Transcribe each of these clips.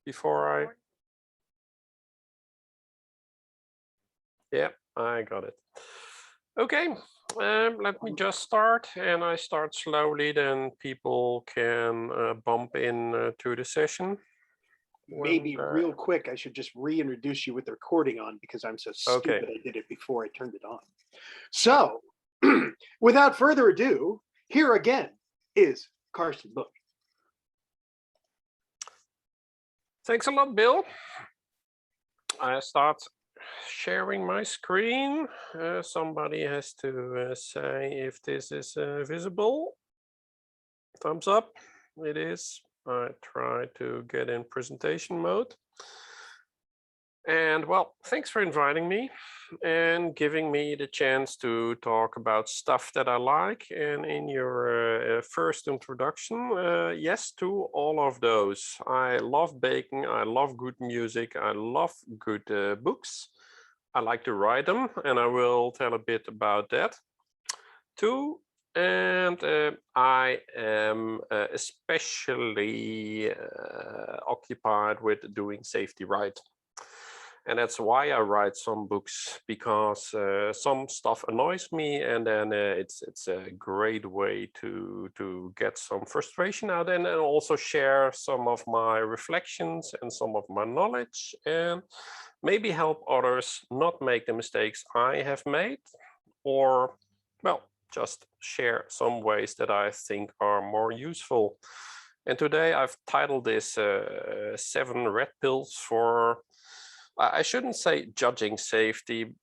Before yeah, I got it. Okay, let me just start, and I start slowly, then people can bump in to the session. Maybe real quick, I should just reintroduce you with the recording on because I'm so stupid I did it before I turned it on. So, without further ado, here again is Carson Book. Thanks a lot, Bill. I start sharing my screen. Somebody has to say if this is visible. Thumbs up. It is. I try to get in presentation mode. And well, thanks for inviting me and giving me the chance to talk about stuff that I like. And in your first introduction, yes to all of those. I love baking, I love good music, I love good books. I like to write them, and I will tell a bit about that too. And I am especially occupied with doing safety right. And that's why I write some books, because some stuff annoys me, and then it's a great way to get some frustration out, and also share some of my reflections and some of my knowledge, and maybe help others not make the mistakes I have made, or well, just share some ways that I think are more useful. And today I've titled this 7 Red Pills for, I shouldn't say judging safety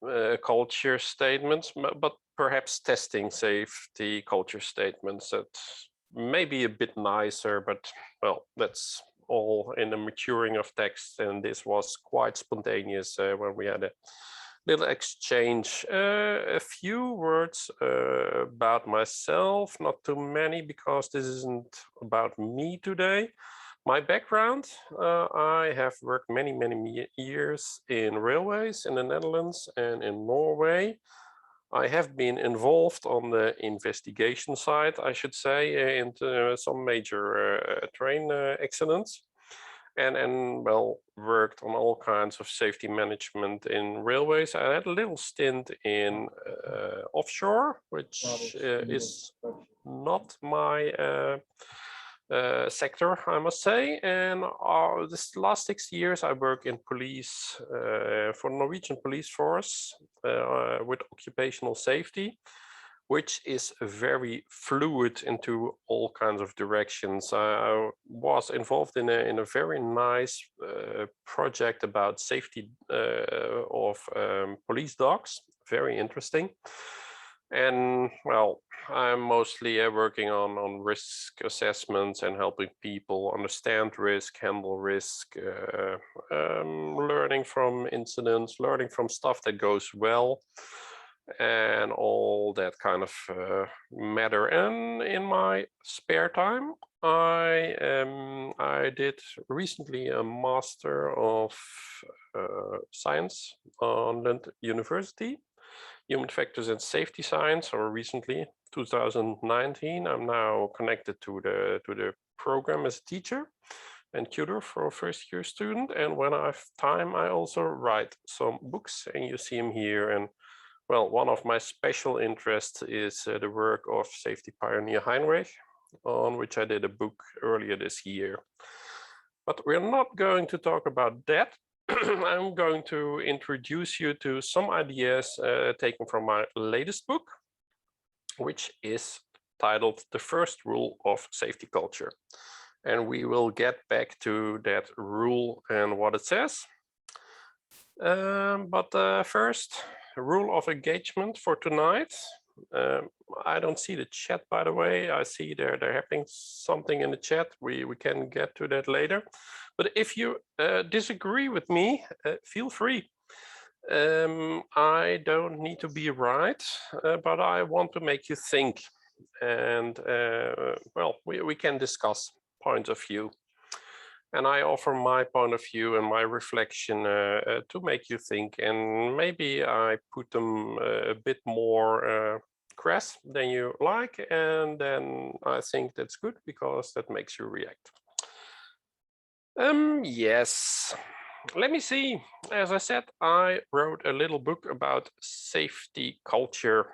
culture statements, but perhaps testing safety culture statements. That may be a bit nicer, but well, that's all in the maturing of text. And this was quite spontaneous when we had a little exchange. A few words about myself, not too many, because this isn't about me today. My background, I have worked many years in railways in the Netherlands and in Norway. I have been involved on the investigation side, I should say, into some major train accidents. And well, worked on all kinds of safety management in railways. I had a little stint in offshore, which is not my sector, I must say. And this last 6 years, I work in police for Norwegian police force with occupational safety, which is very fluid into all kinds of directions. I was involved in a very nice project about safety of police dogs, very interesting. And well, I'm mostly working on risk assessments and helping people understand risk, handle risk, learning from incidents, learning from stuff that goes well, and all that kind of matter. And in my spare time, I did recently a Master of Science on Lund University, Human Factors and Safety Science, or recently 2019. I'm now connected to the program as a teacher and tutor for a first-year student. And when I have time, I also write some books, and you see them here. And well, one of my special interests is the work of safety pioneer Heinrich, on which I did a book earlier this year. But we're not going to talk about that. I'm going to introduce you to some ideas taken from my latest book, which is titled The First Rule of Safety Culture. And we will get back to that rule and what it says. But first, rule of engagement for tonight. I don't see the chat, by the way. I see they're happening something in the chat. We can get to that later. But if you disagree with me, feel free. I don't need to be right, but I want to make you think. And well, we can discuss points of view. And I offer my point of view and my reflection to make you think, and maybe I put them a bit more crass than you like, and then I think that's good because that makes you react. Yes, let me see. As I said, I wrote a little book about safety culture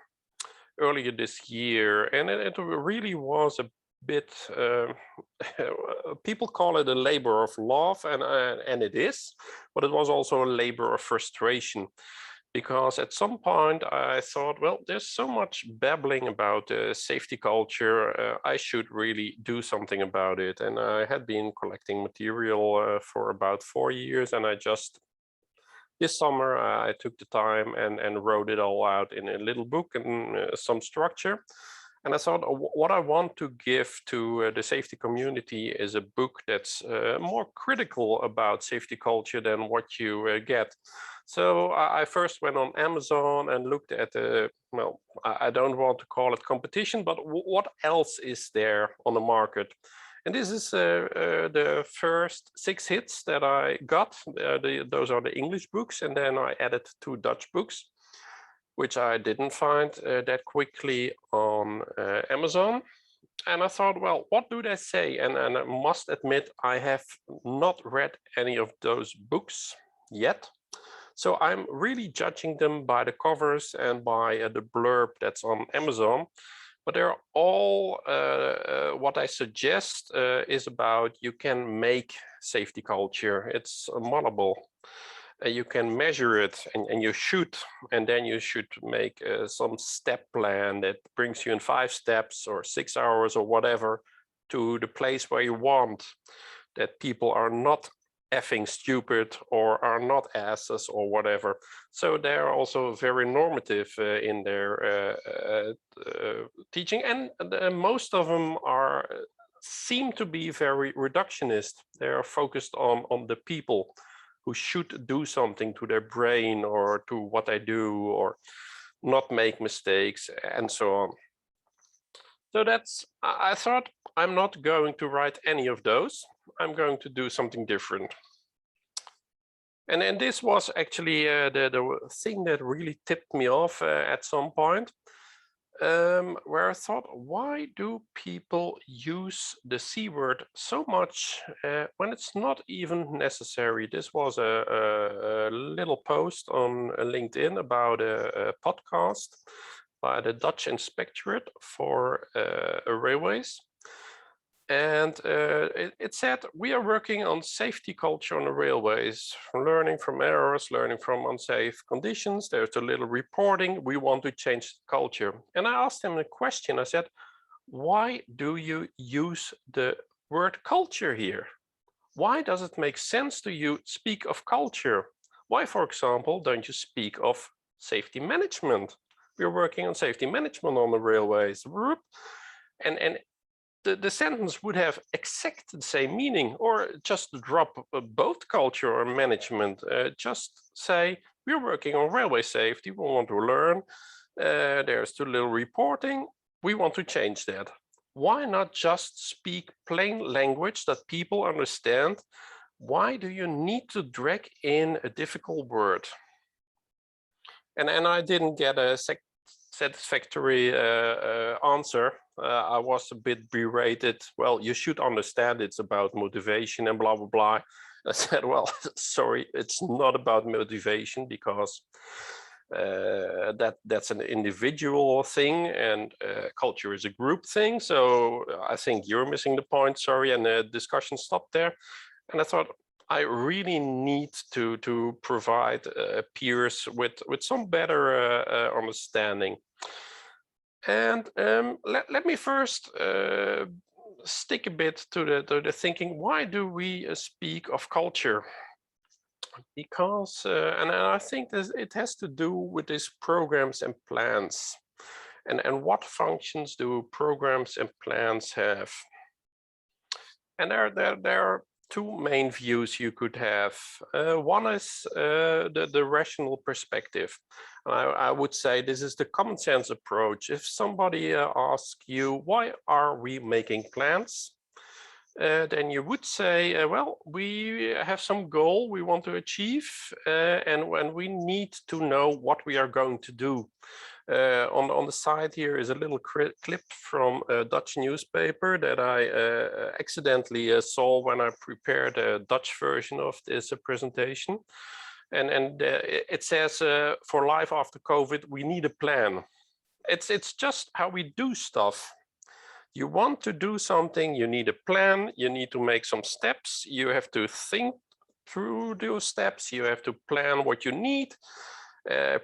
earlier this year, and it really was a bit people call it a labor of love, and it is, but it was also a labor of frustration, because at some point I thought, well, there's so much babbling about safety culture, I should really do something about it. And I had been collecting material for about 4 years, and I just this summer I took the time and wrote it all out in a little book and some structure. And I thought what I want to give to the safety community is a book that's more critical about safety culture than what you get. So I first went on Amazon and looked at the, well, I don't want to call it competition, but what else is there on the market? And this is the first 6 hits that I got. Those are the English books, and then I added 2 Dutch books, which I didn't find that quickly on Amazon. And I thought, well, what do they say? And I must admit, I have not read any of those books yet. So I'm really judging them by the covers and by the blurb that's on Amazon. But they're all, what I suggest is about you can make safety culture. It's modelable. You can measure it, and you should, and then you should make some step plan that brings you in 5 steps or 6 hours or whatever to the place where you want, that people are not effing stupid or are not asses or whatever. So they're also very normative in their teaching, and most of them seem to be very reductionist. They are focused on the people who should do something to their brain or to what they do, or not make mistakes, and so on. So I thought, I'm not going to write any of those. I'm going to do something different. And then this was actually the thing that really tipped me off at some point, where I thought, why do people use the C word so much when it's not even necessary? This was a little post on LinkedIn about a podcast by the Dutch Inspectorate for Railways. And it said, we are working on safety culture on the railways, learning from errors, learning from unsafe conditions. There's a little reporting. We want to change culture. And I asked him a question. I said, why do you use the word culture here? Why does it make sense to you speak of culture? Why, for example, don't you speak of safety management? We're working on safety management on the railways. And the sentence would have exactly the same meaning, or just drop both culture or management. Just say, we're working on railway safety, we want to learn, there's too little reporting, we want to change that. Why not just speak plain language that people understand? Why do you need to drag in a difficult word? And I didn't get a satisfactory answer. I was a bit berated. Well, you should understand it's about motivation and blah, blah, blah. I said, well, sorry, it's not about motivation, because that's an individual thing, and culture is a group thing. So I think you're missing the point, sorry. And the discussion stopped there. And I thought, I really need to provide peers with some better understanding. And let me first stick a bit to the thinking. Why do we speak of culture? Because, and I think it has to do with these programs and plans. And what functions do programs and plans have? And there are 2 main views you could have. One is the rational perspective. I would say this is the common sense approach. If somebody asks you, why are we making plans? then you would say, well, we have some goal we want to achieve, and when we need to know what we are going to do. On the side here is a little clip from a Dutch newspaper that I accidentally saw when I prepared a Dutch version of this presentation. And it says, for life after COVID, we need a plan. It's just how we do stuff. You want to do something, you need a plan, you need to make some steps, you have to think through those steps, you have to plan what you need,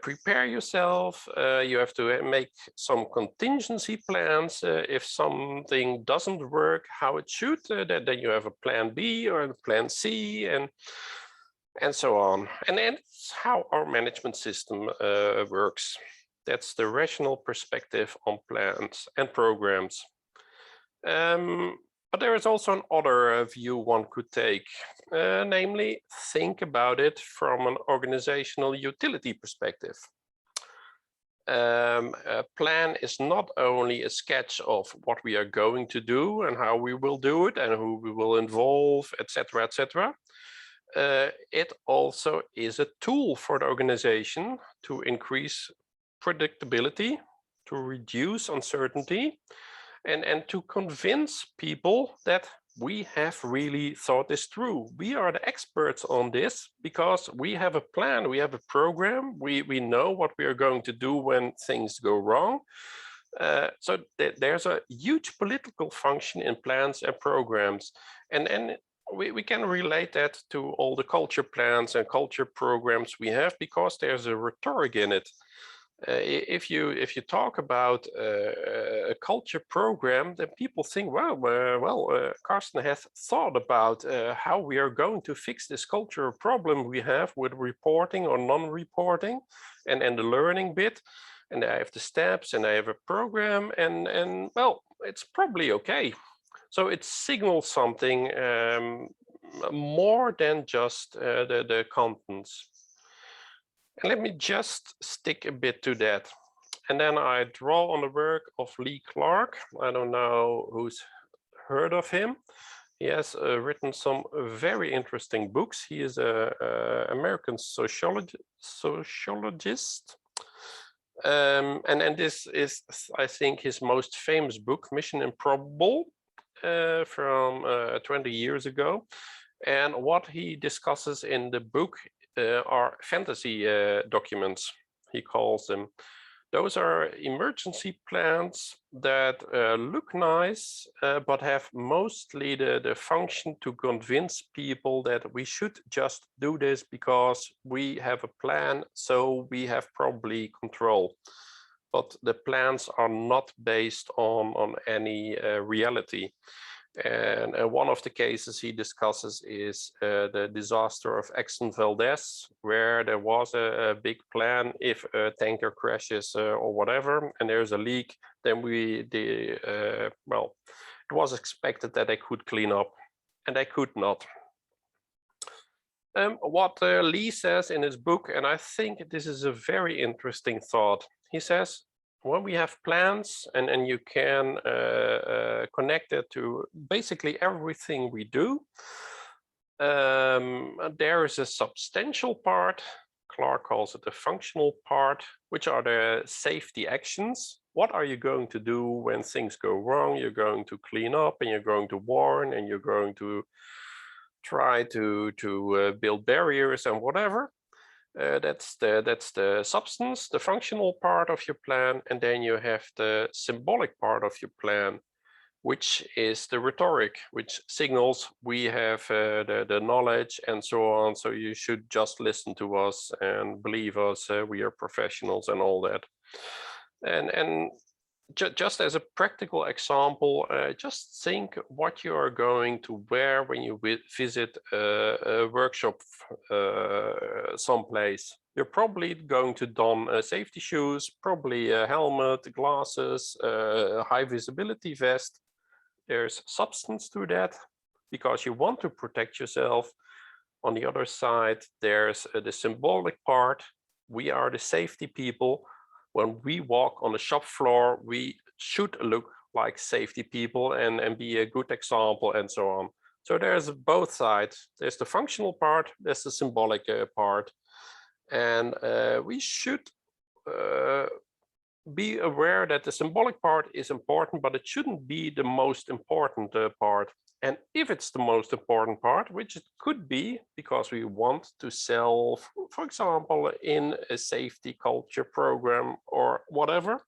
prepare yourself, you have to make some contingency plans. If something doesn't work how it should, then you have a plan B or a plan C, and so on. And that's how our management system works. That's the rational perspective on plans and programs. But there is also another view one could take, namely think about it from an organizational utility perspective. A plan is not only a sketch of what we are going to do and how we will do it and who we will involve, etc., etc. It also is a tool for the organization to increase predictability, to reduce uncertainty, and to convince people that we have really thought this through. We are the experts on this because we have a plan, we have a program, we know what we are going to do when things go wrong. So there's a huge political function in plans and programs. And we can relate that to all the culture plans and culture programs we have because there's a rhetoric in it. If you talk about a culture program, then people think, well, Carsten has thought about how we are going to fix this cultural problem we have with reporting or non-reporting, and the learning bit, and I have the steps, and I have a program, and well, it's probably okay. So it signals something more than just the contents. And let me just stick a bit to that. And then I draw on the work of Lee Clark. I don't know who's heard of him. He has written some very interesting books. He is an American sociologist. And this is, I think, his most famous book, Mission Improbable, from 20 years ago. And what he discusses in the book are fantasy documents, he calls them. Those are emergency plans that look nice, but have mostly the function to convince people that we should just do this because we have a plan, so we have probably control. But the plans are not based on any reality. And one of the cases he discusses is the disaster of Exxon Valdez, where there was a big plan. If a tanker crashes or whatever, and there's a leak, then it was expected that they could clean up, and they could not. What Lee says in his book, and I think this is a very interesting thought, he says, when we have plans and you can connect it to basically everything we do, there is a substantial part, Clark calls it the functional part, which are the safety actions. What are you going to do when things go wrong? You're going to clean up, and you're going to warn, and you're going to try to build barriers and whatever. That's the substance, the functional part of your plan, and then you have the symbolic part of your plan, which is the rhetoric, which signals we have the knowledge and so on, so you should just listen to us and believe us, we are professionals and all that. And just as a practical example, just think what you are going to wear when you visit a workshop someplace. You're probably going to don safety shoes, probably a helmet, glasses, a high visibility vest. There's substance to that because you want to protect yourself. On the other side, there's the symbolic part. We are the safety people. When we walk on the shop floor, we should look like safety people and be a good example and so on. So there's both sides. There's the functional part, there's the symbolic part. And we should be aware that the symbolic part is important, but it shouldn't be the most important part. And if it's the most important part, which it could be because we want to sell, for example, in a safety culture program or whatever,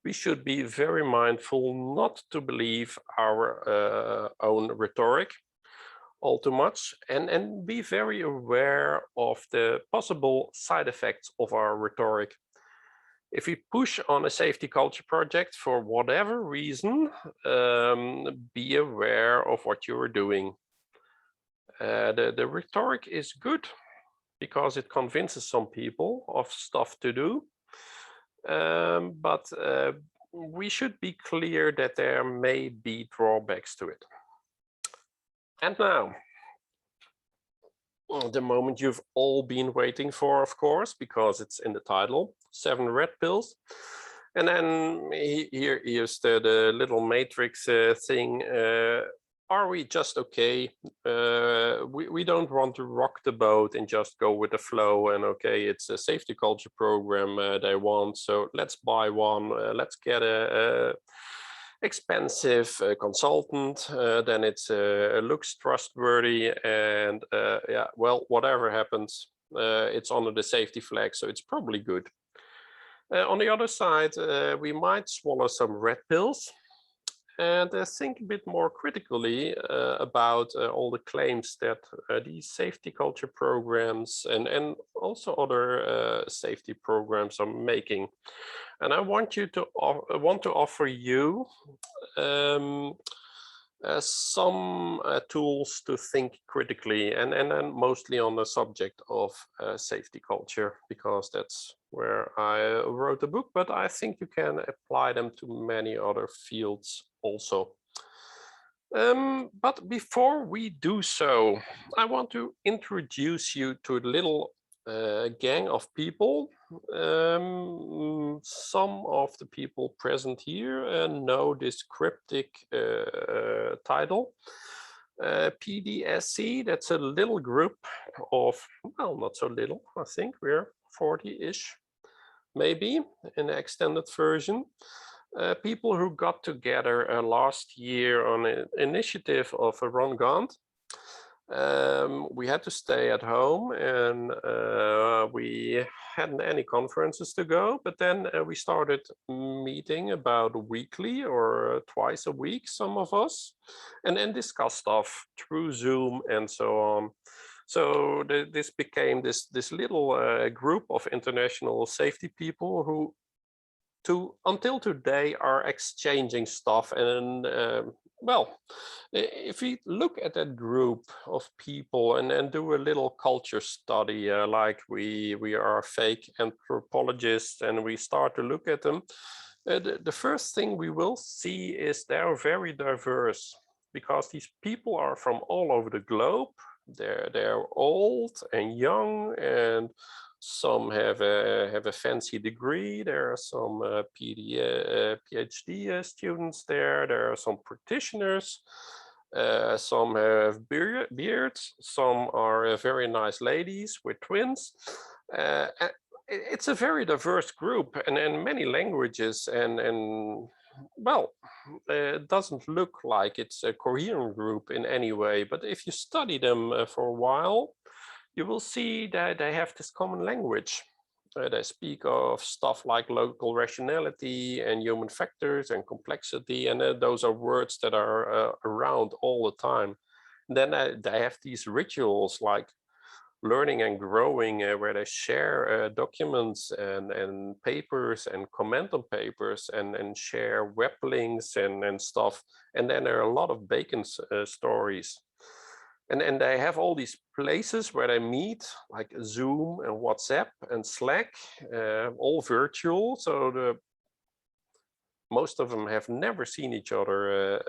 we should be very mindful not to believe our own rhetoric all too much, and be very aware of the possible side effects of our rhetoric. If we push on a safety culture project for whatever reason, be aware of what you are doing. The rhetoric is good because it convinces some people of stuff to do, but we should be clear that there may be drawbacks to it. And now, the moment you've all been waiting for, of course, because it's in the title, 7 red pills. And then here's the little matrix thing. Are we just okay? We don't want to rock the boat and just go with the flow and okay, it's a safety culture program they want, so let's buy one. Let's get a expensive consultant, then it looks trustworthy, and yeah, well, whatever happens, it's under the safety flag, so it's probably good. On the other side, we might swallow some red pills and think a bit more critically about all the claims that these safety culture programs and also other safety programs are making. And I want to offer you some tools to think critically, and mostly on the subject of safety culture, because that's where I wrote the book, but I think you can apply them to many other fields also. But before we do so, I want to introduce you to a little gang of people. Some of the people present here know this cryptic title. PDSC, that's a little group of, well, not so little, I think we're 40-ish, maybe, in the extended version. People who got together last year on an initiative of Ron Gant. We had to stay at home, and we hadn't any conferences to go, but then we started meeting about weekly or twice a week, some of us, and then discuss stuff through Zoom and so on. So this became this little group of international safety people who until today are exchanging stuff. And well, if we look at that group of people and do a little culture study, like we are fake anthropologists, and we start to look at them, the first thing we will see is they're very diverse, because these people are from all over the globe. They're old and young, and some have a fancy degree. There are some PhD students there. There are some practitioners. Some have beards. Some are very nice ladies with twins. It's a very diverse group, and many languages, and well, it doesn't look like it's a coherent group in any way. But if you study them for a while, you will see that they have this common language. They speak of stuff like local rationality and human factors and complexity, and those are words that are around all the time. And then they have these rituals like learning and growing, where they share documents and papers and comment on papers and share web links and stuff. And then there are a lot of bacon stories. And they have all these places where they meet, like Zoom and WhatsApp and Slack, all virtual. So most of them have never seen each other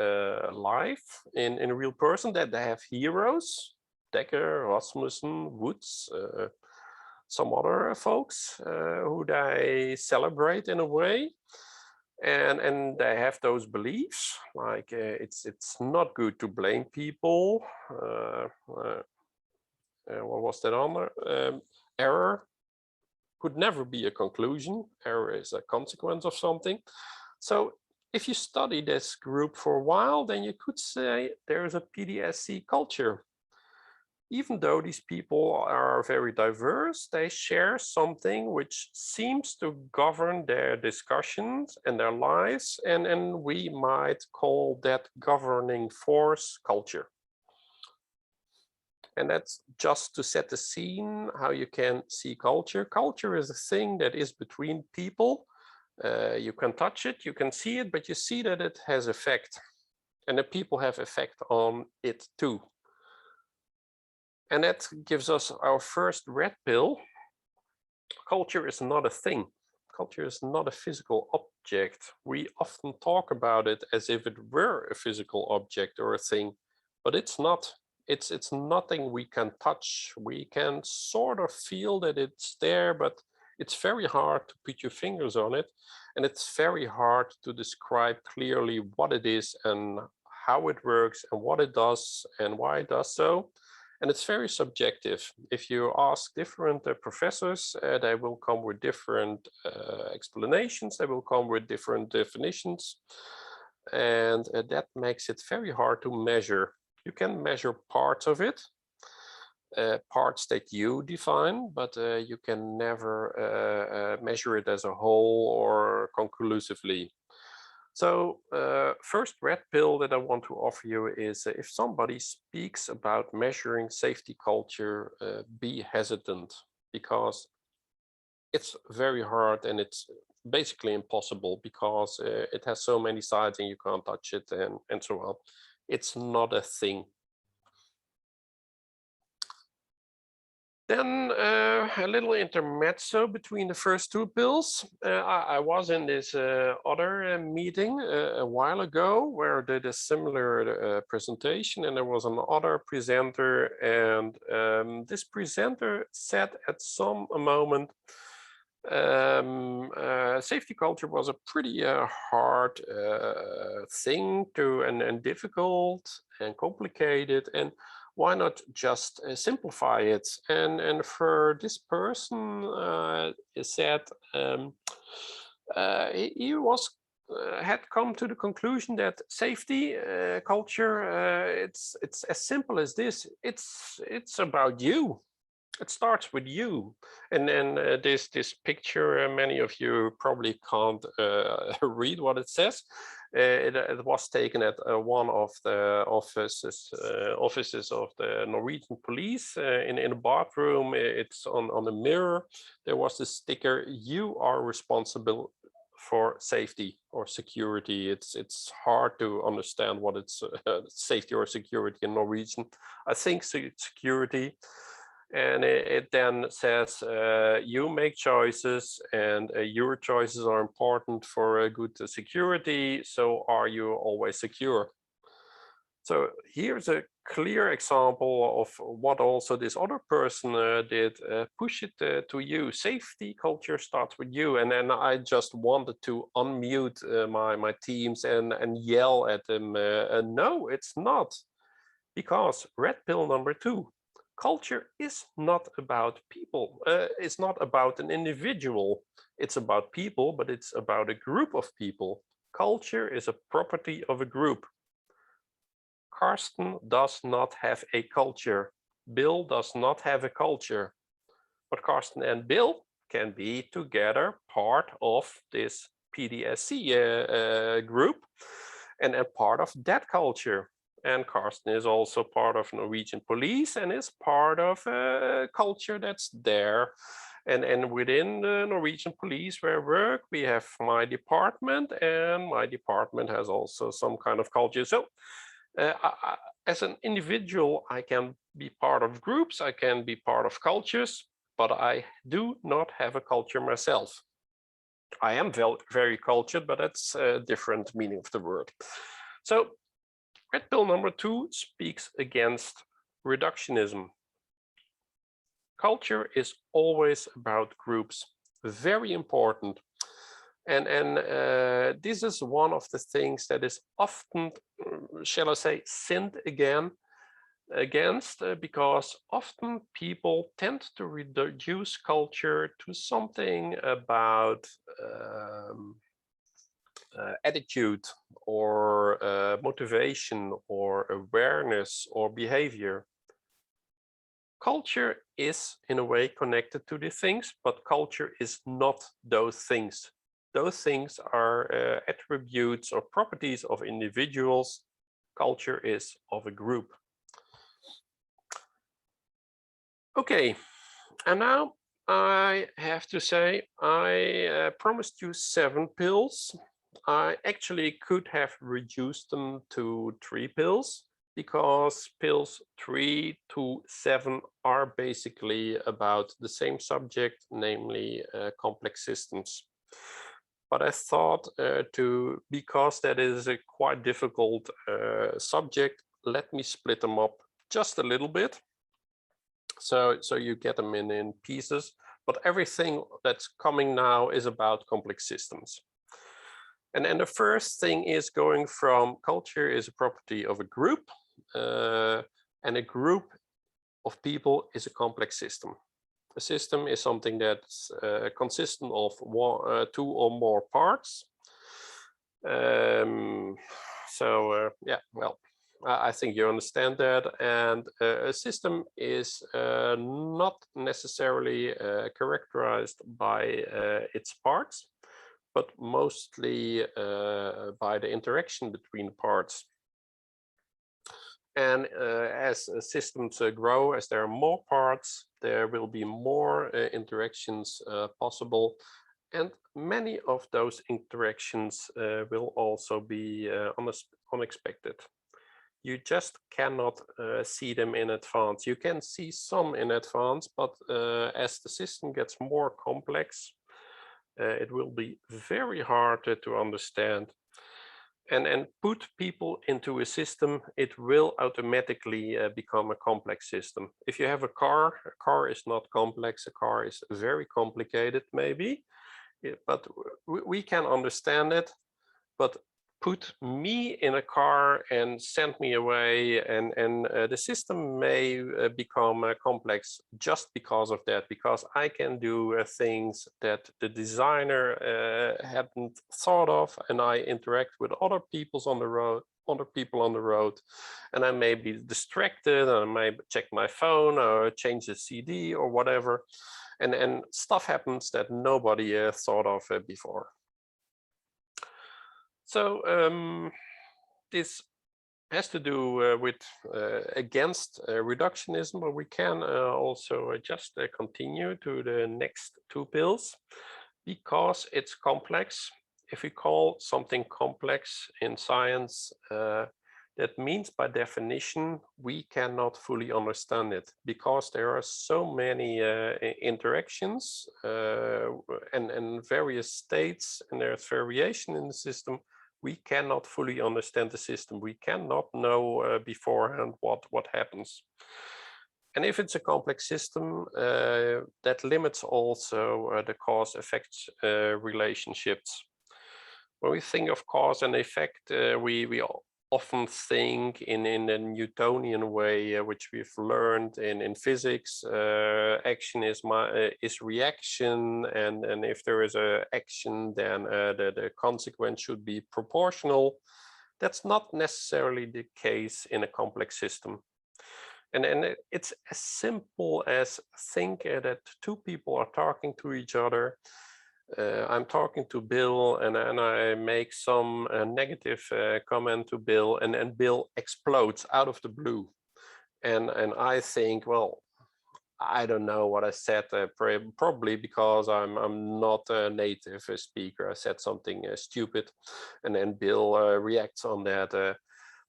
live in real person. That they have heroes, Decker, Rasmussen, Woods, some other folks who they celebrate in a way. and they have those beliefs like it's not good to blame people. What was that on there? Error could never be a conclusion. Error is a consequence of something. So if you study this group for a while, then you could say there is a PDSC culture. Even though these people are very diverse, they share something which seems to govern their discussions and their lives, and we might call that governing force culture. And that's just to set the scene how you can see culture. Culture is a thing that is between people. You can touch it, you can see it, but you see that it has effect, and the people have effect on it too. And that gives us our first red pill. Culture is not a thing. Culture is not a physical object. We often talk about it as if it were a physical object or a thing, but it's not. It's nothing we can touch. We can sort of feel that it's there, but it's very hard to put your fingers on it. And it's very hard to describe clearly what it is and how it works and what it does and why it does so. And it's very subjective. If you ask different professors, they will come with different explanations. They will come with different definitions. And that makes it very hard to measure. You can measure parts of it, parts that you define, but you can never measure it as a whole or conclusively. So first red pill that I want to offer you is if somebody speaks about measuring safety culture, be hesitant, because it's very hard and it's basically impossible because it has so many sides and you can't touch it and so on. It's not a thing. Then a little intermezzo between the first two pills. I was in this other meeting a while ago where I did a similar presentation, and there was another presenter, and this presenter said at some moment safety culture was a pretty hard thing to and difficult and complicated, and why not just simplify it? And for this person, said he was had come to the conclusion that safety culture it's as simple as this. It's about you. It starts with you, and then this picture. Many of you probably can't read what it says. It was taken at one of the offices of the Norwegian police in a bathroom. It's on the mirror. There was this sticker: "You are responsible for safety or security." It's hard to understand what it's safety or security in Norwegian. I think security. And it then says you make choices, and your choices are important for a good security. So are you always secure? So here's a clear example of what also this other person did. Push it to you. Safety culture starts with you. And then I just wanted to unmute my teams and yell at them. No, it's not. Because red pill number 2. Culture is not about people. It's not about an individual. It's about people, but it's about a group of people. Culture is a property of a group. Karsten does not have a culture. Bill does not have a culture. But Karsten and Bill can be together part of this PDSC group and a part of that culture. And Karsten is also part of Norwegian police and is part of a culture that's there. And within the Norwegian police where I work, we have my department, and my department has also some kind of culture. So as an individual, I can be part of groups, I can be part of cultures, but I do not have a culture myself. I am very cultured, but that's a different meaning of the word. So red pill number 2 speaks against reductionism. Culture is always about groups, very important. And this is one of the things that is often, shall I say, sinned against, because often people tend to reduce culture to something about attitude or motivation or awareness or behavior. Culture is in a way connected to these things, but culture is not those things. Those things are attributes or properties of individuals. Culture is of a group. Okay, and now I have to say, I promised you 7 pills. I actually could have reduced them to 3 pills, because pills 3 to 7 are basically about the same subject, namely complex systems. But I thought because that is a quite difficult subject, let me split them up just a little bit. So you get them in pieces, but everything that's coming now is about complex systems. And the first thing is going from culture is a property of a group, and a group of people is a complex system. A system is something that's consistent of 2 or more parts. Yeah, well, I think you understand that. And a system is not necessarily characterized by its parts, but mostly by the interaction between parts. And as systems grow, as there are more parts, there will be more interactions possible. And many of those interactions will also be unexpected. You just cannot see them in advance. You can see some in advance, but as the system gets more complex, it will be very hard to understand. And put people into a system, it will automatically become a complex system. If you have a car is not complex. A car is very complicated, maybe, but we can understand it. But put me in a car and send me away, and the system may become complex just because of that, because I can do things that the designer hadn't thought of, and I interact with other people on the road, and I may be distracted, and I may check my phone or change the CD or whatever, and stuff happens that nobody thought of before. So this has to do with against reductionism, but we can also just continue to the next 2 pills, because it's complex. If we call something complex in science, that means by definition we cannot fully understand it, because there are so many interactions and various states, and there's variation in the system. We cannot fully understand the system. We cannot know beforehand what happens. And if it's a complex system, that limits also the cause-effect relationships. When we think of cause and effect, we often think in a Newtonian way, which we've learned in physics. Action is reaction, and if there is an action, then the consequence should be proportional. That's not necessarily the case in a complex system. And it's as simple as think that 2 people are talking to each other. I'm talking to Bill, and I make some negative comment to Bill, and Bill explodes out of the blue. And I think, well, I don't know what I said, probably because I'm not a native speaker. I said something stupid, and then Bill reacts on that.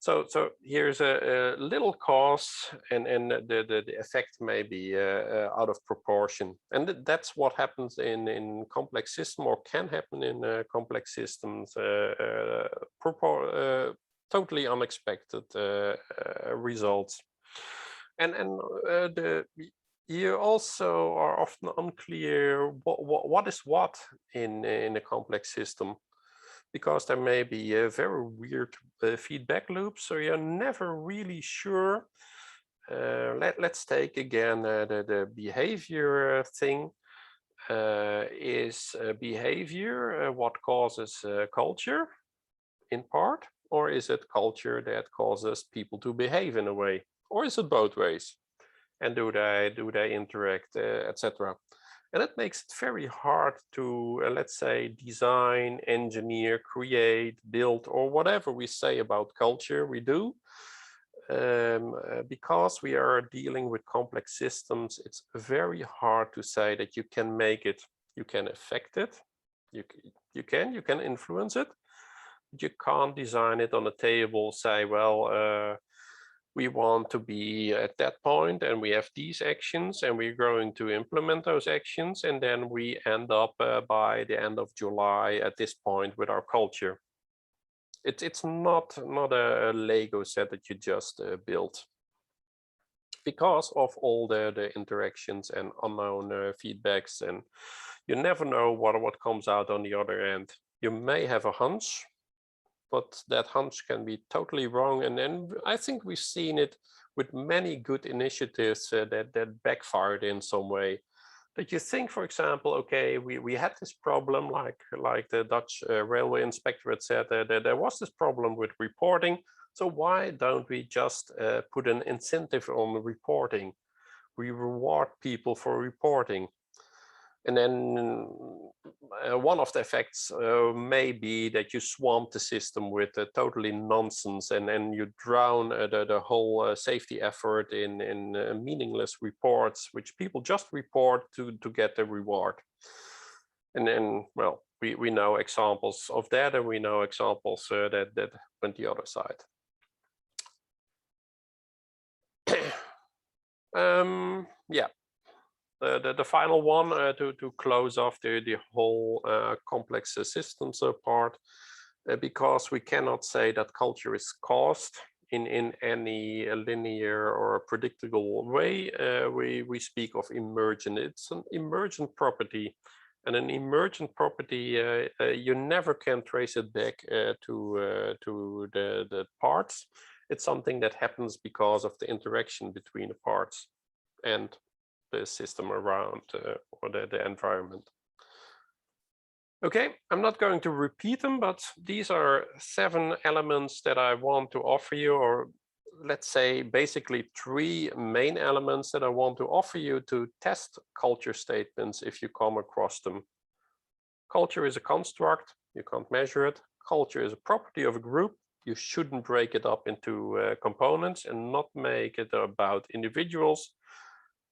So here's a little cause, and the effect may be out of proportion. And that's what happens in complex systems, or can happen in complex systems, totally unexpected results. And you also are often unclear what is what in a complex system, because there may be a very weird feedback loop, so you're never really sure. Let's take again the behavior thing. Is behavior what causes culture in part, or is it culture that causes people to behave in a way, or is it both ways? And do they interact, etc. And it makes it very hard to, let's say, design, engineer, create, build, or whatever we say about culture we do. Because we are dealing with complex systems, it's very hard to say that you can make it, you can affect it, you can influence it, but you can't design it on a table, say, well, we want to be at that point and we have these actions and we're going to implement those actions, and then we end up by the end of July at this point with our culture. It's not a Lego set that you just build, because of all the interactions and unknown feedbacks, and you never know what comes out on the other end. You may have a hunch, but that hunch can be totally wrong. And then I think we've seen it with many good initiatives that backfired in some way. That you think, for example, okay, we had this problem, like the Dutch railway inspectorate said that there was this problem with reporting. So why don't we just put an incentive on reporting? We reward people for reporting. And then one of the effects may be that you swamp the system with totally nonsense, and then you drown the whole safety effort in meaningless reports, which people just report to get the reward. And then, well, we know examples of that, and we know examples that went the other side. Yeah. The final one to close off the whole complex systems part, because we cannot say that culture is caused in any linear or predictable way. We speak of emergent. It's an emergent property, and an emergent property you never can trace it back to the parts. It's something that happens because of the interaction between the parts and the system around or the environment. Okay, I'm not going to repeat them, but these are 7 elements that I want to offer you, or let's say basically 3 main elements that I want to offer you to test culture statements if you come across them. Culture is a construct, you can't measure it. Culture is a property of a group. You shouldn't break it up into components and not make it about individuals.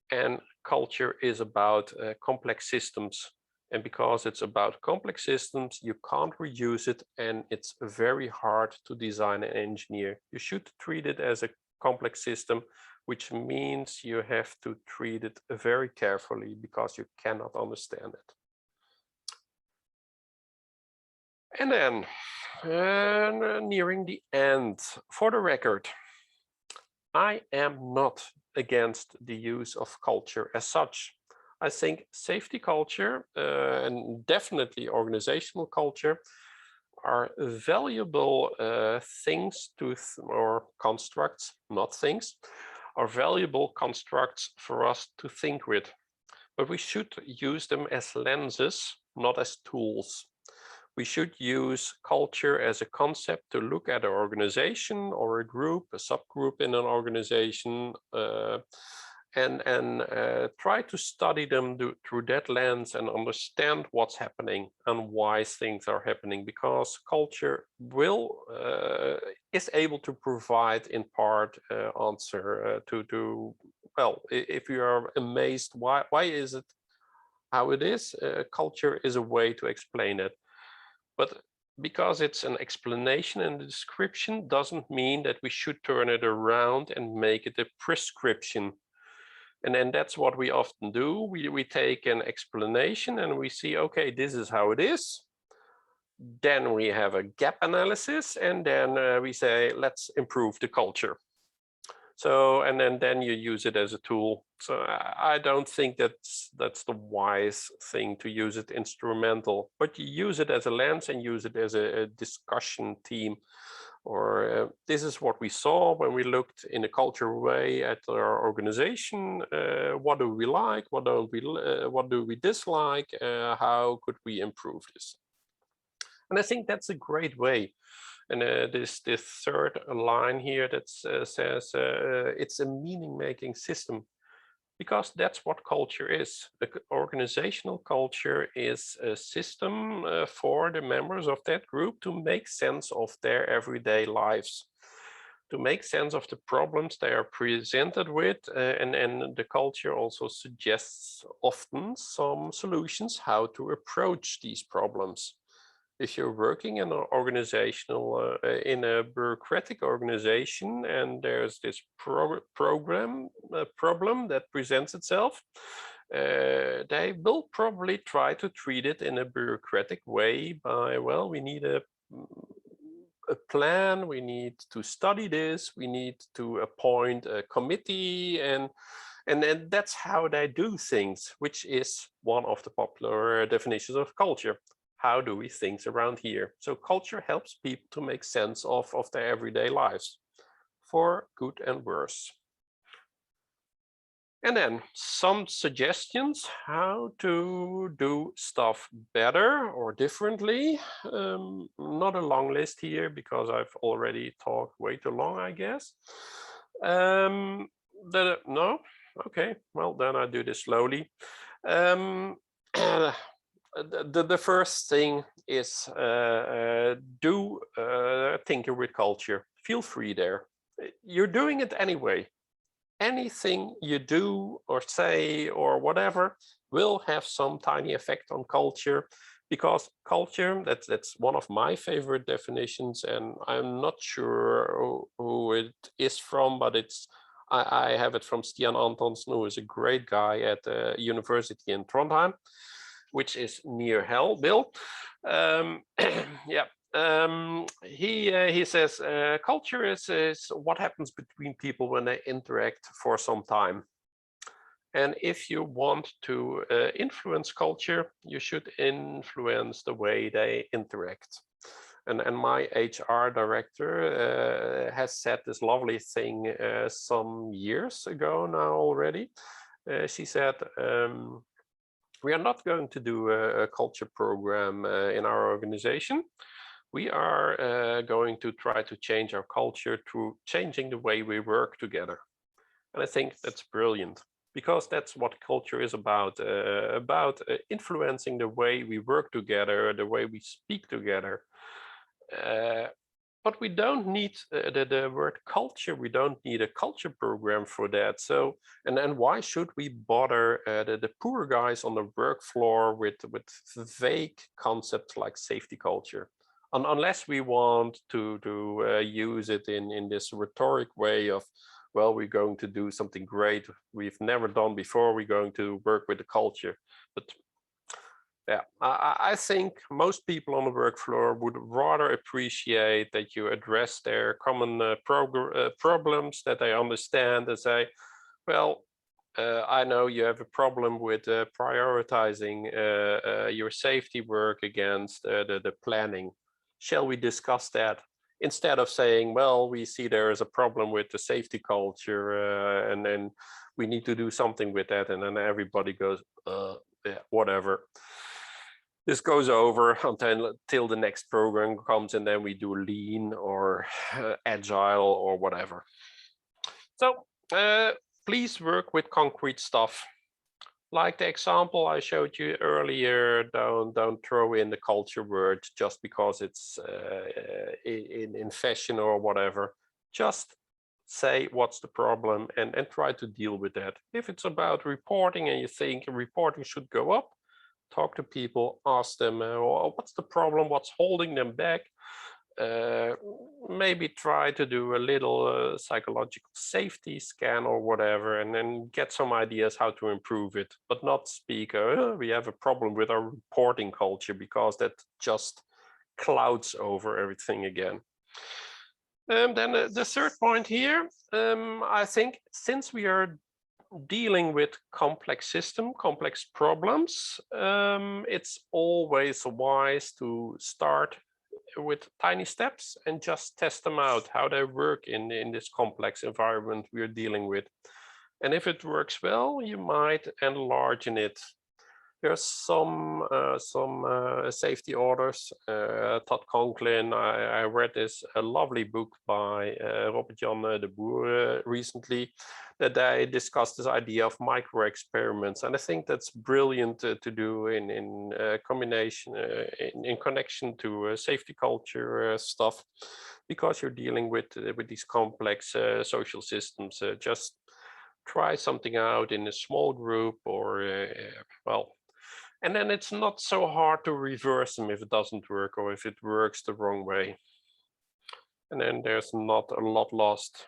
And culture is about complex systems. And because it's about complex systems, you can't reuse it, and it's very hard to design and engineer. You should treat it as a complex system, which means you have to treat it very carefully because you cannot understand it. And then, nearing the end, for the record, I am not against the use of culture as such. I think safety culture and definitely organizational culture are valuable things or constructs, not things, are valuable constructs for us to think with. But we should use them as lenses, not as tools. We should use culture as a concept to look at an organization or a group, a subgroup in an organization, and try to study them through that lens and understand what's happening and why things are happening, because culture is able to provide in part answer to well, if you are amazed why is it how it is, culture is a way to explain it. But because it's an explanation and a description doesn't mean that we should turn it around and make it a prescription. And then that's what we often do. We take an explanation and we see, okay, this is how it is. Then we have a gap analysis, and then we say, let's improve the culture. So, and then you use it as a tool. So I don't think that's the wise thing to use it instrumental, but you use it as a lens and use it as a discussion team. Or this is what we saw when we looked in a cultural way at our organization. What do we like? What don't we? What do we dislike? How could we improve this? And I think that's a great way. And this third line here that says it's a meaning-making system, because that's what culture is. The organizational culture is a system for the members of that group to make sense of their everyday lives, to make sense of the problems they are presented with, and the culture also suggests often some solutions how to approach these problems. If you're working in an organizational, in a bureaucratic organization, and there's this problem that presents itself, they will probably try to treat it in a bureaucratic way by, well, we need a plan, we need to study this, we need to appoint a committee, and that's how they do things, which is one of the popular definitions of culture. How do we think around here? So culture helps people to make sense of their everyday lives, for good and worse. And then some suggestions how to do stuff better or differently. Not a long list here because I've already talked way too long, I guess. No? Okay, well, then I do this slowly. The first thing is do tinker with culture. Feel free there. You're doing it anyway. Anything you do or say or whatever will have some tiny effect on culture, because culture, that's one of my favorite definitions, and I'm not sure who it is from, but I have it from Stian Antonsen, who is a great guy at the university in Trondheim, which is near hell, Bill. Yeah. He says culture is what happens between people when they interact for some time. And if you want to influence culture, you should influence the way they interact. And my HR director has said this lovely thing some years ago now already. She said, we are not going to do a culture program in our organization. We are going to try to change our culture through changing the way we work together. And I think that's brilliant, because that's what culture is about influencing the way we work together, the way we speak together. But we don't need the word culture. We don't need a culture program for that. So, and why should we bother the poor guys on the work floor with vague concepts like safety culture? Unless we want to use it in this rhetoric way of, well, we're going to do something great we've never done before. We're going to work with the culture. But yeah, I think most people on the work floor would rather appreciate that you address their common problems, that they understand and say, well, I know you have a problem with prioritizing your safety work against the planning. Shall we discuss that? Instead of saying, well, we see there is a problem with the safety culture and then we need to do something with that. And then everybody goes, yeah, whatever. This goes over until the next program comes, and then we do lean or agile or whatever. So please work with concrete stuff. Like the example I showed you earlier, don't throw in the culture word just because it's in fashion or whatever. Just say what's the problem and try to deal with that. If it's about reporting and you think reporting should go up, talk to people, ask them what's the problem, what's holding them back. Maybe try to do a little psychological safety scan or whatever, and then get some ideas how to improve it, but not speak, we have a problem with our reporting culture, because that just clouds over everything again. Then the third point here, I think since we are dealing with complex problems, it's always wise to start with tiny steps and just test them out, how they work in this complex environment we're dealing with. And if it works well, you might enlarge it. There's some safety orders. Todd Conklin, I read this a lovely book by Robert Jan de Boer recently, that they discussed this idea of micro experiments, and I think that's brilliant to do in combination in connection to safety culture stuff, because you're dealing with these complex social systems. Just try something out in a small group, or well. And then it's not so hard to reverse them if it doesn't work, or if it works the wrong way. And then there's not a lot lost.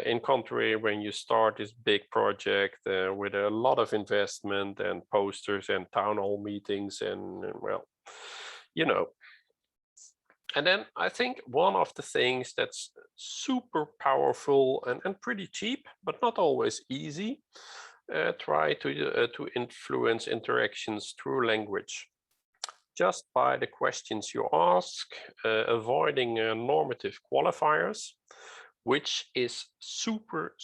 In contrary, when you start this big project with a lot of investment and posters and town hall meetings and, well, you know. And then I think one of the things that's super powerful and pretty cheap, but not always easy, try to influence interactions through language. Just by the questions you ask, avoiding normative qualifiers, which is super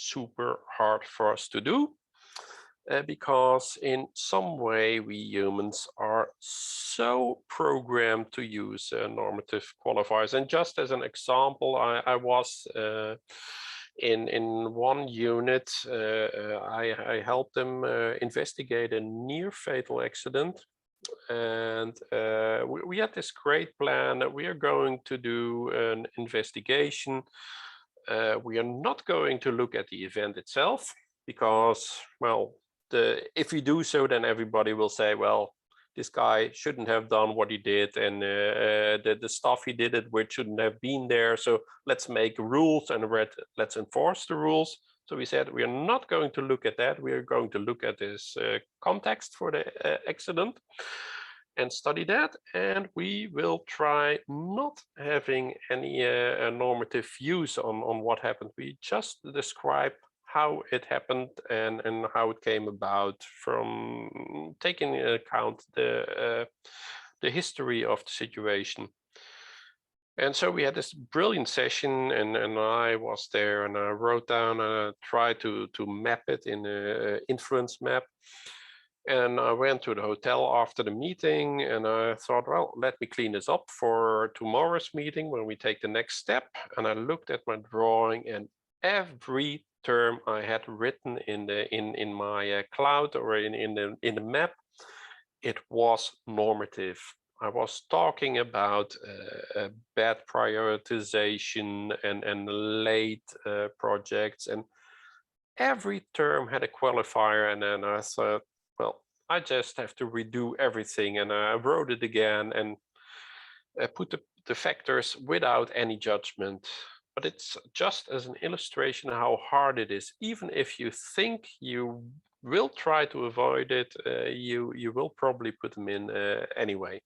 hard for us to do, because in some way we humans are so programmed to use normative qualifiers. And just as an example, I was in one unit, I helped them investigate a near fatal accident. And we had this great plan that we are going to do an investigation. We are not going to look at the event itself, because, well, if we do so, then everybody will say, well, this guy shouldn't have done what he did, and the stuff he did it with shouldn't have been there. So let's make rules and let's enforce the rules. So we said we are not going to look at that. We are going to look at this context for the accident and study that, and we will try not having any normative views on what happened. We just describe how it happened and how it came about, from taking into account the history of the situation. And so we had this brilliant session, and I was there, and I wrote down, tried to map it in an influence map. And I went to the hotel after the meeting, and I thought, well, let me clean this up for tomorrow's meeting when we take the next step. And I looked at my drawing, and every term I had written in my cloud or in the map, it was normative. I was talking about bad prioritization and late projects, and every term had a qualifier. And then I thought, well, I just have to redo everything. And I wrote it again and put the factors without any judgment. But it's just as an illustration how hard it is. Even if you think you will try to avoid it, you will probably put them in anyway.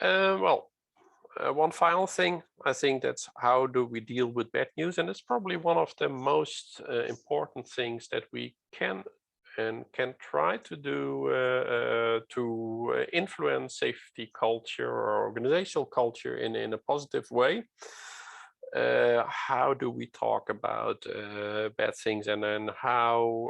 One final thing, I think that's how do we deal with bad news, and it's probably one of the most important things that we can try to do to influence safety culture or organizational culture in a positive way. How do we talk about bad things, and then how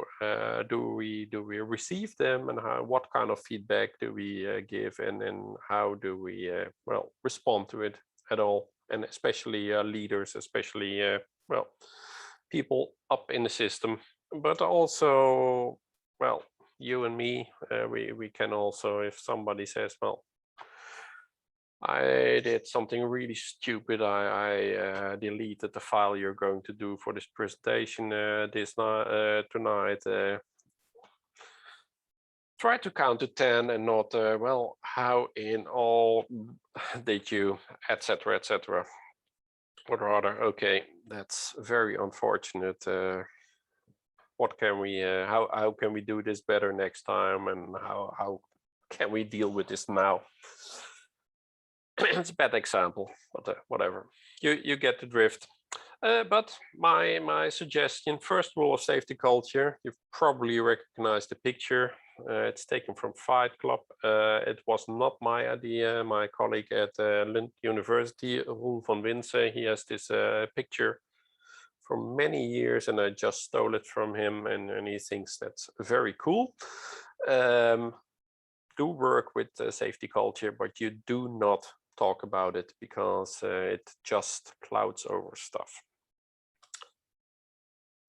do we receive them, and what kind of feedback do we give, and then how do we well, respond to it at all, and especially leaders, especially well, people up in the system, but also, well, you and me, we can also, if somebody says, well, I did something really stupid. I deleted the file you're going to do for this presentation tonight. Try to count to 10 and not, well, how in all did you, etc., etc. But rather, okay, that's very unfortunate. What can we, how can we do this better next time, and how can we deal with this now? it's a bad example, but whatever. You get the drift. But my suggestion, first rule of safety culture, you've probably recognized the picture. It's taken from Fight Club. It was not my idea. My colleague at Lund University, Roel van Winsen, he has this picture for many years, and I just stole it from him, and he thinks that's very cool. Do work with safety culture, but you do not talk about it because it just clouds over stuff.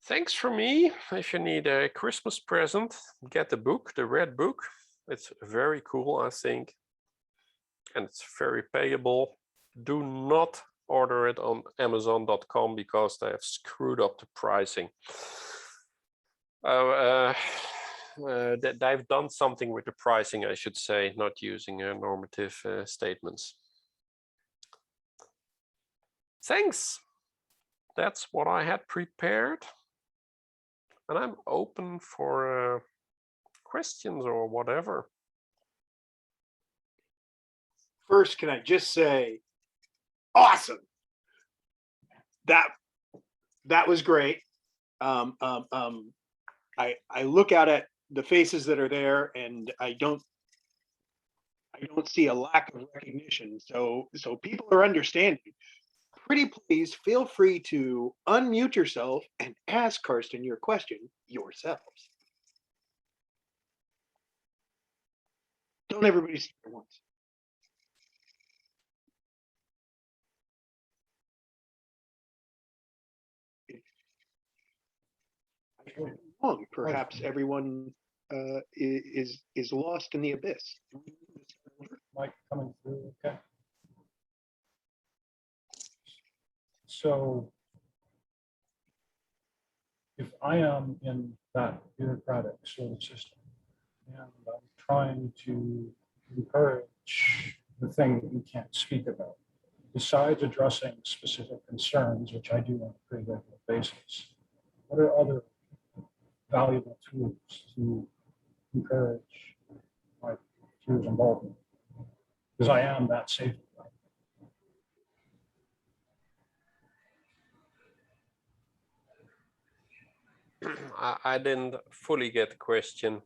Thanks for me. If you need a Christmas present, get the book, the red book. It's very cool, I think. And it's very payable. Do not order it on Amazon.com because they have screwed up the pricing. They've done something with the pricing, I should say, not using normative statements. Thanks. That's what I had prepared. And I'm open for questions or whatever. First, can I just say, awesome. That was great. I look out at the faces that are there, and I don't see a lack of recognition. So people are understanding. Pretty please feel free to unmute yourself and ask Karsten your question yourselves. Don't everybody speak at once. Wrong. Perhaps everyone is lost in the abyss. Mic coming through, okay. So if I am in that bureaucratic sort of system and I'm trying to encourage the thing that you can't speak about, besides addressing specific concerns, which I do on a pretty regular basis, what are other valuable tools to encourage my peers' involvement? Because I am that safety. I didn't fully get the question.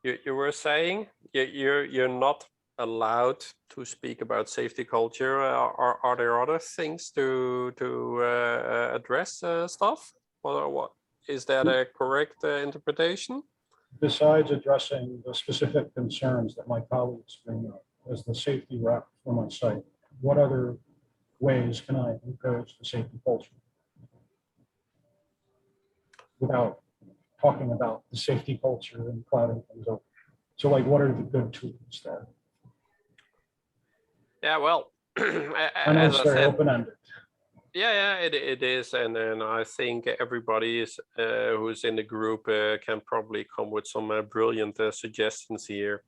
You were saying you're not allowed to speak about safety culture. Are there other things to address stuff? Or what is that a correct interpretation? Besides addressing the specific concerns that my colleagues bring up as the safety rep for my site, what other ways can I encourage the safety culture without talking about the safety culture and clouding things up? So like, what are the good tools there? Yeah, well, I know it's very open-ended. Yeah, it is, and then I think everybody is who's in the group can probably come with some brilliant suggestions here.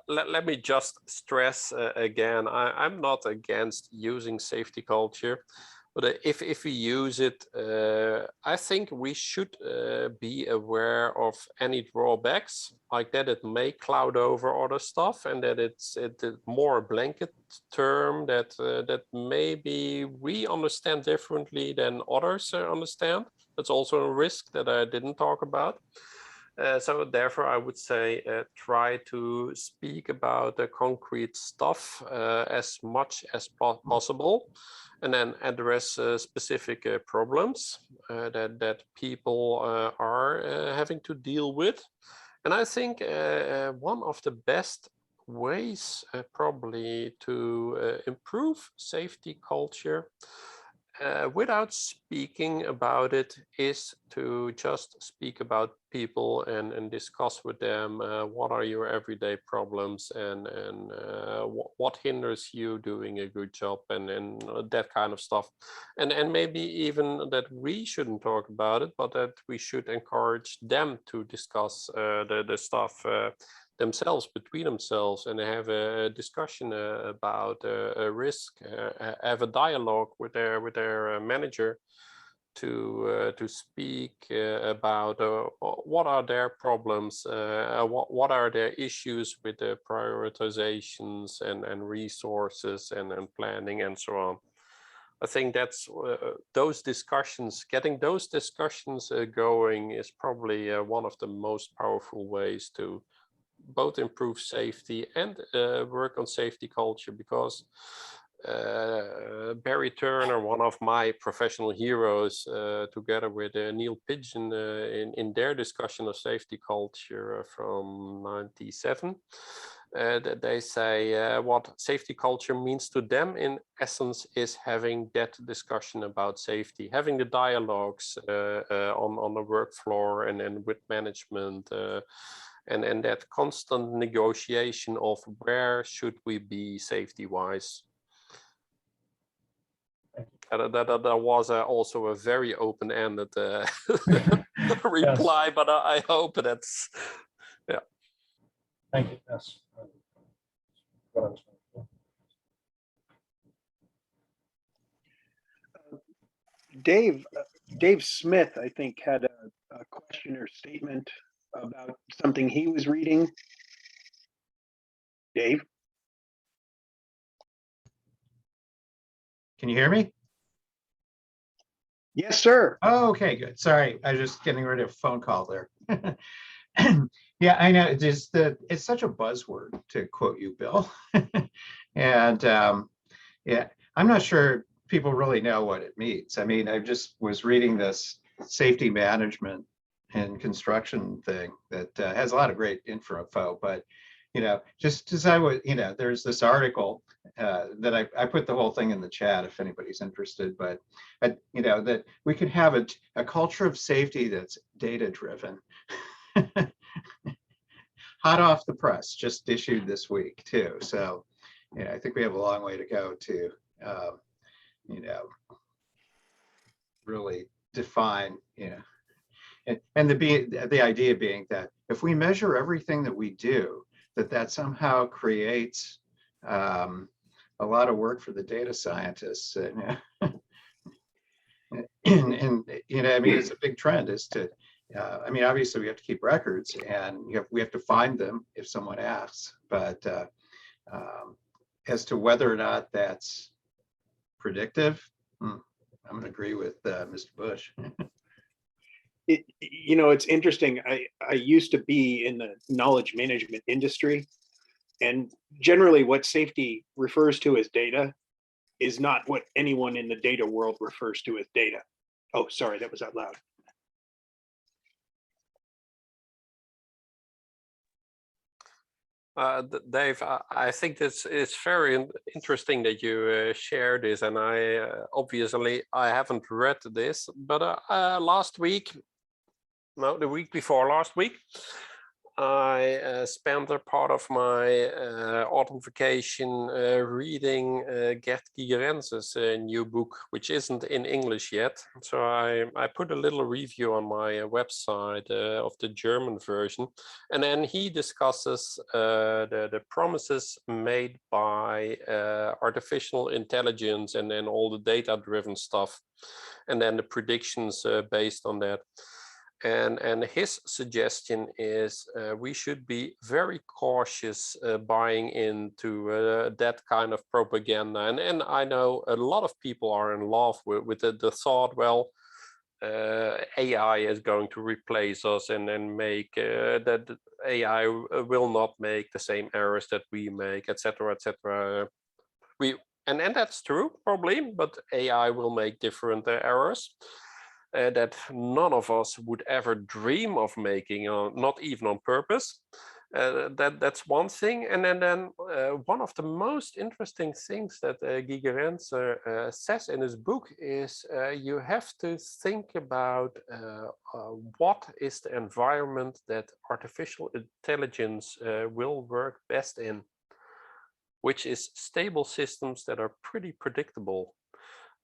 Let me just stress again, I'm not against using safety culture, but if we use it, I think we should be aware of any drawbacks, like that it may cloud over other stuff, and that it's more a blanket term that maybe we understand differently than others understand. That's also a risk that I didn't talk about. So therefore, I would say try to speak about the concrete stuff as much as possible, and then address specific problems that people are having to deal with. And I think one of the best ways probably to improve safety culture without speaking about it is to just speak about people and discuss with them what are your everyday problems and what hinders you doing a good job and that kind of stuff. And maybe even that we shouldn't talk about it, but that we should encourage them to discuss the stuff themselves, between themselves, and have a discussion about a risk, have a dialogue with their manager to speak about what are their problems, what are their issues with the prioritizations and resources and planning and so on. I think that's those discussions, getting those discussions going is probably one of the most powerful ways to both improve safety and work on safety culture, because Barry Turner, one of my professional heroes, together with Neil Pigeon in their discussion of safety culture from '97, they say what safety culture means to them in essence is having that discussion about safety, having the dialogues on the work floor and with management, and that constant negotiation of where should we be safety wise. That was also a very open-ended reply, Yes. but I hope that's, yeah. Thank you. Yes. What I was Dave Smith, I think, had a question or statement about something he was reading. Dave? Can you hear me? Yes, sir. Oh, okay, good. Sorry, I was just getting rid of a phone call there. Yeah, I know. It's such a buzzword, to quote you, Bill. And yeah, I'm not sure people really know what it means. I mean, I just was reading this safety management and construction thing that has a lot of great info, but just as I would, there's this article that I put the whole thing in the chat if anybody's interested, but that we could have a culture of safety that's data driven. Hot off the press, just issued this week too. So I think we have a long way to go to really define, and the idea being that if we measure everything that we do, that somehow creates a lot of work for the data scientists. And I mean, it's a big trend is to, I mean, obviously we have to keep records and we have to find them if someone asks, but as to whether or not that's predictive, I'm going to agree with Mr. Bush. It's interesting. I used to be in the knowledge management industry, and generally what safety refers to as data is not what anyone in the data world refers to as data. Oh, sorry, that was out loud. Dave, I think it's very interesting that you share this, and I obviously I haven't read this, but last week, no, the week before last week, I spent a part of my autumn vacation reading Gert Gigerense's new book, which isn't in English yet. So I put a little review on my website of the German version. And then he discusses the promises made by artificial intelligence and then all the data-driven stuff, and then the predictions based on that. And his suggestion is we should be very cautious buying into that kind of propaganda. And I know a lot of people are in love with the thought, well, AI is going to replace us and make that AI will not make the same errors that we make, etc., etc. And that's true, probably, but AI will make different errors. That none of us would ever dream of making, not even on purpose. That's one thing. And then one of the most interesting things that Gigerense says in his book is you have to think about what is the environment that artificial intelligence will work best in, which is stable systems that are pretty predictable.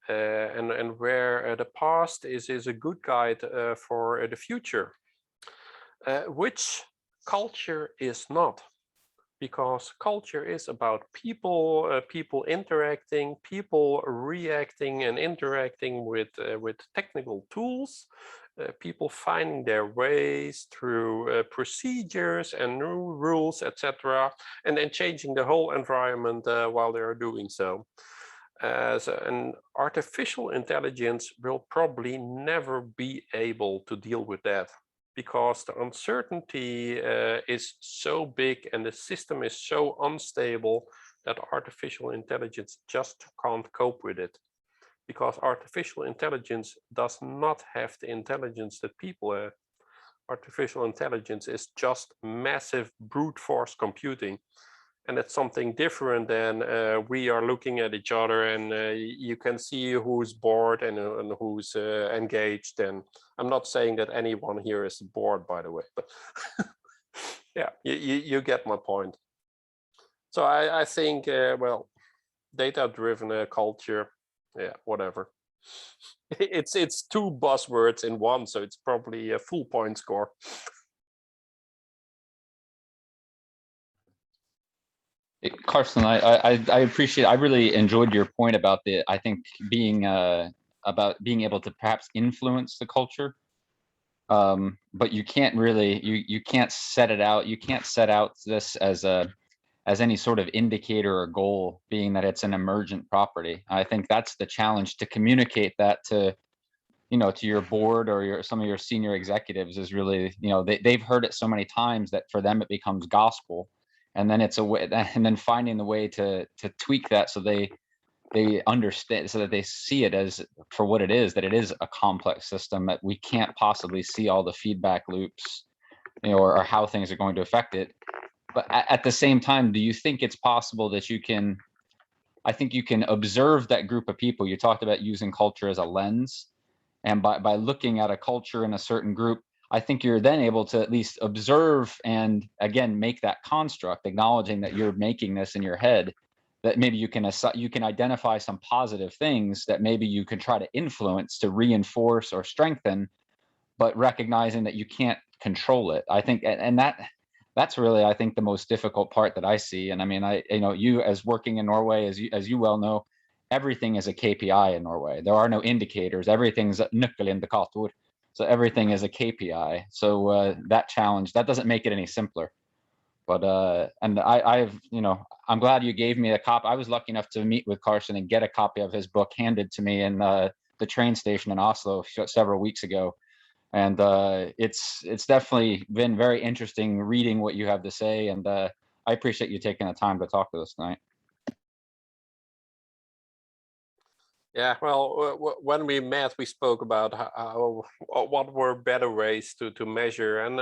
And where the past is a good guide for the future, which culture is not. because culture is about people, people interacting, people reacting and interacting with technical tools, people finding their ways through procedures and new rules, etc., and then changing the whole environment while they are doing so. An artificial intelligence will probably never be able to deal with that, because the uncertainty is so big and the system is so unstable that artificial intelligence just can't cope with it. Because artificial intelligence does not have the intelligence that people have. Artificial intelligence is just massive brute force computing. And it's something different than we are looking at each other and you can see who's bored and who's engaged. And I'm not saying that anyone here is bored, by the way, but yeah, you get my point. So I think, well, data-driven culture, yeah, whatever. It's two buzzwords in one, so it's probably a full point score. Carsten, I appreciate, I really enjoyed your point about I think being about being able to perhaps influence the culture, but you can't really, you can't set it out, you can't set out this as any sort of indicator or goal, being that it's an emergent property. I think that's the challenge, to communicate that to, you know, to your board or some of your senior executives, is really, you know, they've heard it so many times that for them it becomes gospel. And then it's a way, and then finding the way to tweak that so they understand, so that they see it as for what it is, that it is a complex system, that we can't possibly see all the feedback loops, you know, or how things are going to affect it. But at the same time, do you think it's possible that you can, I think you can observe that group of people? You talked about using culture as a lens, and by looking at a culture in a certain group, I think you're then able to at least observe and again make that construct, acknowledging that you're making this in your head, that maybe you can identify some positive things that maybe you can try to influence to reinforce or strengthen, but recognizing that you can't control it. I think, and that's really, I think, the most difficult part that I see. And I mean, you know, you as working in Norway, as you well know, everything is a KPI in Norway. There are no indicators. Everything's nøkkelindikator. So everything is a KPI. So that challenge, that doesn't make it any simpler. But and I've, you know, I'm glad you gave me a copy. I was lucky enough to meet with Carsten and get a copy of his book handed to me in the train station in Oslo several weeks ago. And it's definitely been very interesting reading what you have to say. And I appreciate you taking the time to talk to us tonight. Yeah, well, when we met, we spoke about what were better ways to measure, and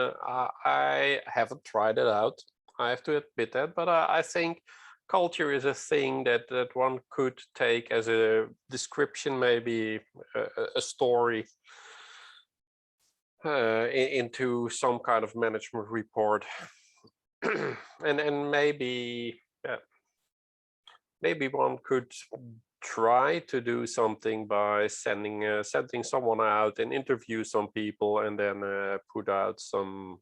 I haven't tried it out. I have to admit that, but I think culture is a thing that one could take as a description, maybe a story into some kind of management report, and maybe maybe one could try to do something by sending someone out and interview some people and then put out some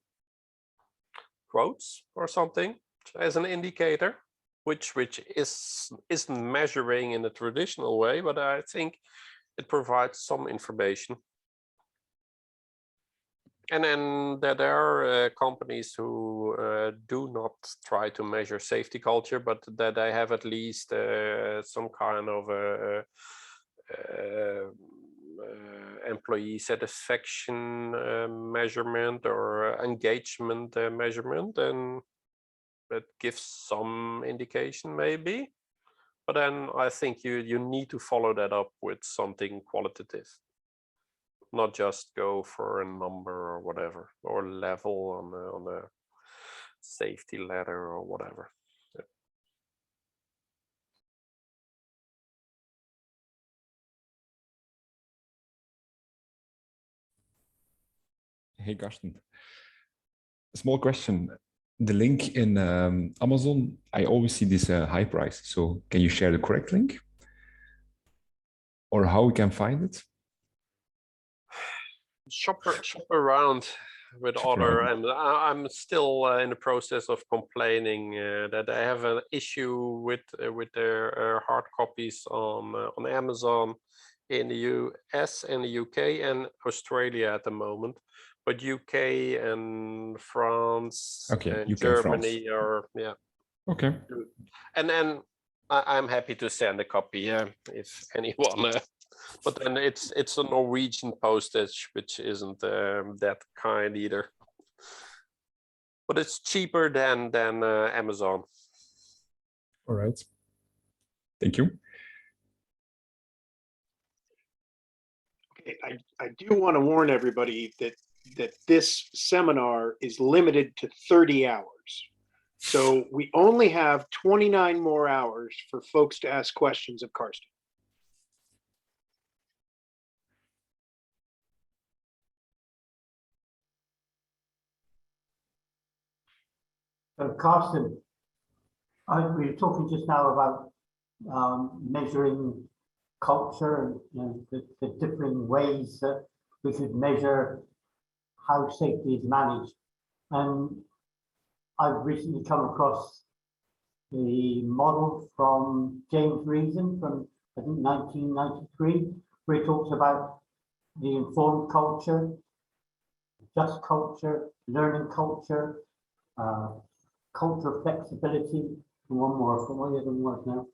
quotes or something as an indicator, which isn't measuring in the traditional way, but I think it provides some information. And then there are companies who do not try to measure safety culture, but that they have at least some kind of employee satisfaction measurement or engagement measurement, and that gives some indication maybe. But then I think you need to follow that up with something qualitative. Not just go for a number or whatever, or level on the safety ladder or whatever. Yeah. Hey, Karsten. Small question. The link in Amazon, I always see this high price. So can you share the correct link? Or how we can find it? Shop around. with other, and I'm still in the process of complaining that I have an issue with their hard copies on Amazon in the US and the UK and Australia at the moment, but UK and France and Germany are okay. And then I'm happy to send a copy if anyone. But then it's a Norwegian postage, which isn't that kind either. But it's cheaper than Amazon. All right. Thank you. Okay, I do want to warn everybody that this seminar is limited to 30 hours. So we only have 29 more hours for folks to ask questions of Karsten. So Karsten, we were talking just now about measuring culture and the differing ways that we could measure how safety is managed. And I've recently come across the model from James Reason from, I think, 1993, where he talks about the informed culture, just culture, learning culture, culture of flexibility, and one more, what are the other ones now?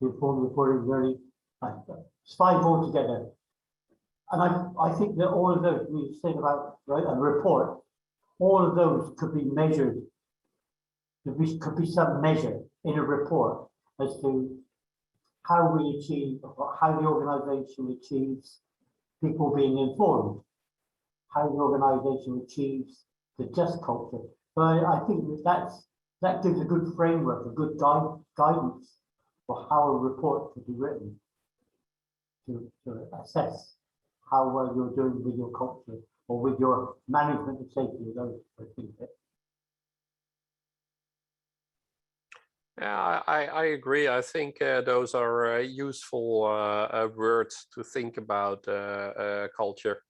The informed, reporting, learning, it's 5 altogether. And I think that all of those, we said about, right, a report, all of those could be measured. There could be some measure in a report as to how we achieve, how the organization achieves people being informed, how the organization achieves the just culture. But I think that gives a good framework, a good guidance for how a report could be written to assess how well you're doing with your culture or with your management of safety of those. I think that. Yeah, I agree. I think those are useful words to think about culture.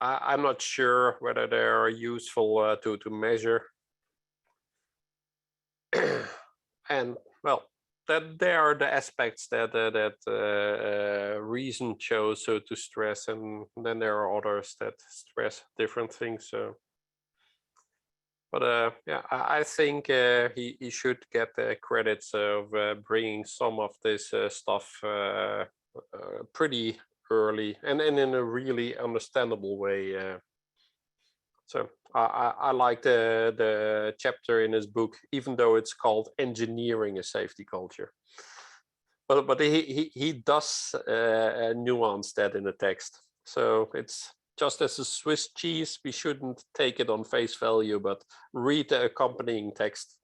I'm not sure whether they are useful to measure. And well, that there are the aspects that reason chose to stress, and then there are others that stress different things. So. But yeah, I think he should get the credits of bringing some of this stuff pretty early and in a really understandable way. So I like the chapter in his book, even though it's called Engineering a Safety Culture. But he does nuance that in the text. So it's just as a Swiss cheese, we shouldn't take it on face value, but read the accompanying text.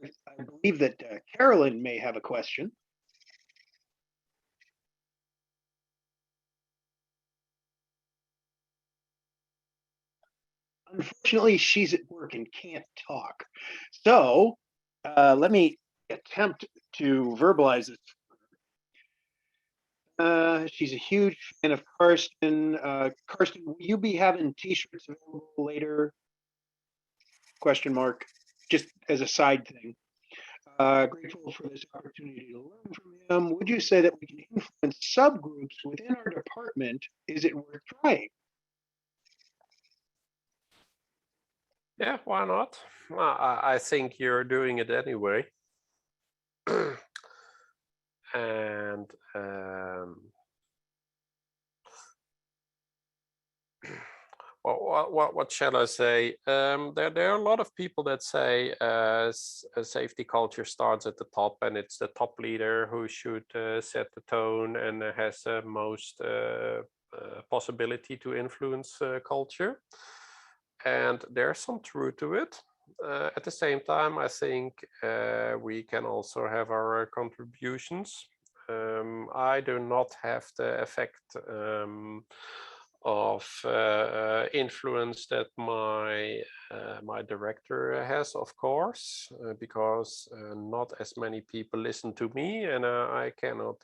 I believe that Carolyn may have a question. Unfortunately, she's at work and can't talk. So let me attempt to verbalize it. She's a huge fan of Karsten. Karsten, will you be having t-shirts available later? Question mark, just as a side thing. Grateful for this opportunity to learn from him. Would you say that we can influence subgroups within our department? Is it worth trying? Yeah, why not? Well, I think you're doing it anyway. And what shall I say? There are a lot of people that say a safety culture starts at the top, and it's the top leader who should set the tone and has the most possibility to influence culture. And there's some truth to it. At the same time, I think we can also have our contributions. I do not have the effect influence that my director has, of course, because not as many people listen to me, and I cannot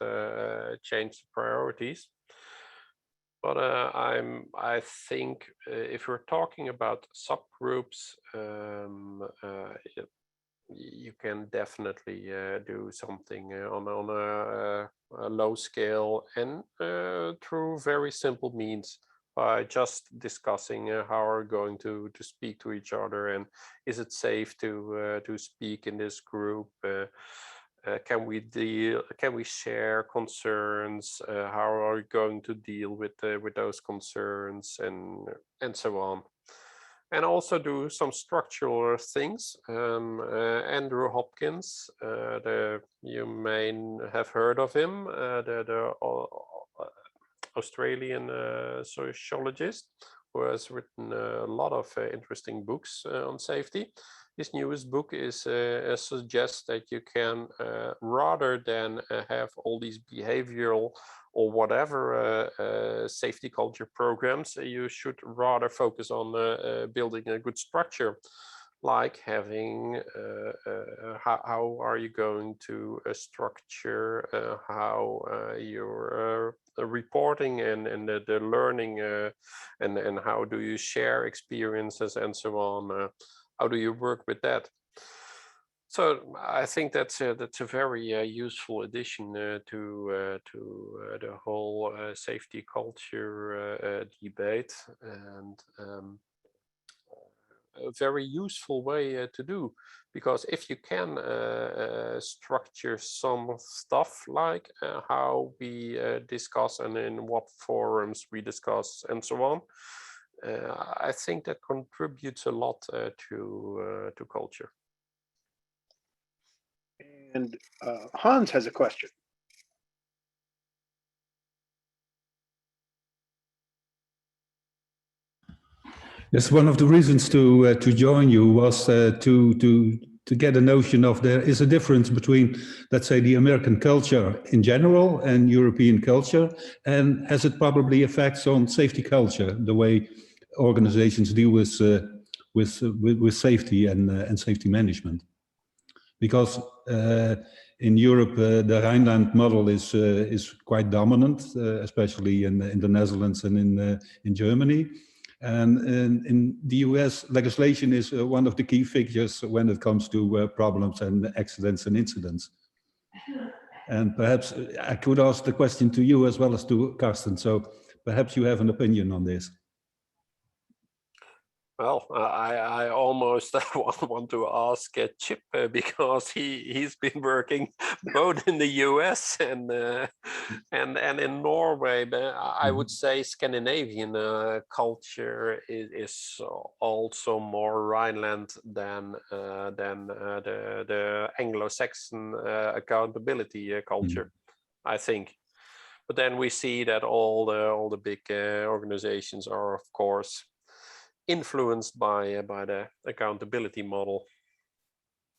change the priorities. But I think if we're talking about subgroups, you can definitely do something on a low scale and through very simple means, by just discussing how we're going to speak to each other, and is it safe to speak in this group. Can we share concerns? How are we going to deal with those concerns, and so on? And also do some structural things. Andrew Hopkins, you may have heard of him, the Australian sociologist, who has written a lot of interesting books on safety. His newest book is suggests that you can, rather than have all these behavioral or whatever safety culture programs, you should rather focus on building a good structure, like having how are you going to structure how you're reporting and the learning, and how do you share experiences and so on. How do you work with that? So I think that's a very useful addition to the whole safety culture debate, and a very useful way to do, because if you can structure some stuff like how we discuss and in what forums we discuss and so on, I think that contributes a lot to culture. And Hans has a question. Yes, one of the reasons to join you was to get a notion of there is a difference between, let's say, the American culture in general and European culture, and has it probably effects on safety culture, the way organizations deal with safety and safety management? Because in Europe, the Rhineland model is quite dominant, especially in the Netherlands and in Germany. And in the US, legislation is one of the key figures when it comes to problems and accidents and incidents. And perhaps I could ask the question to you as well as to Karsten. So perhaps you have an opinion on this. Well, I almost want to ask Chip, because he's been working both in the US and in Norway. But I would say Scandinavian culture is also more Rhineland than the Anglo-Saxon accountability culture, I think. But then we see that all the big organizations are, of course, influenced by the accountability model.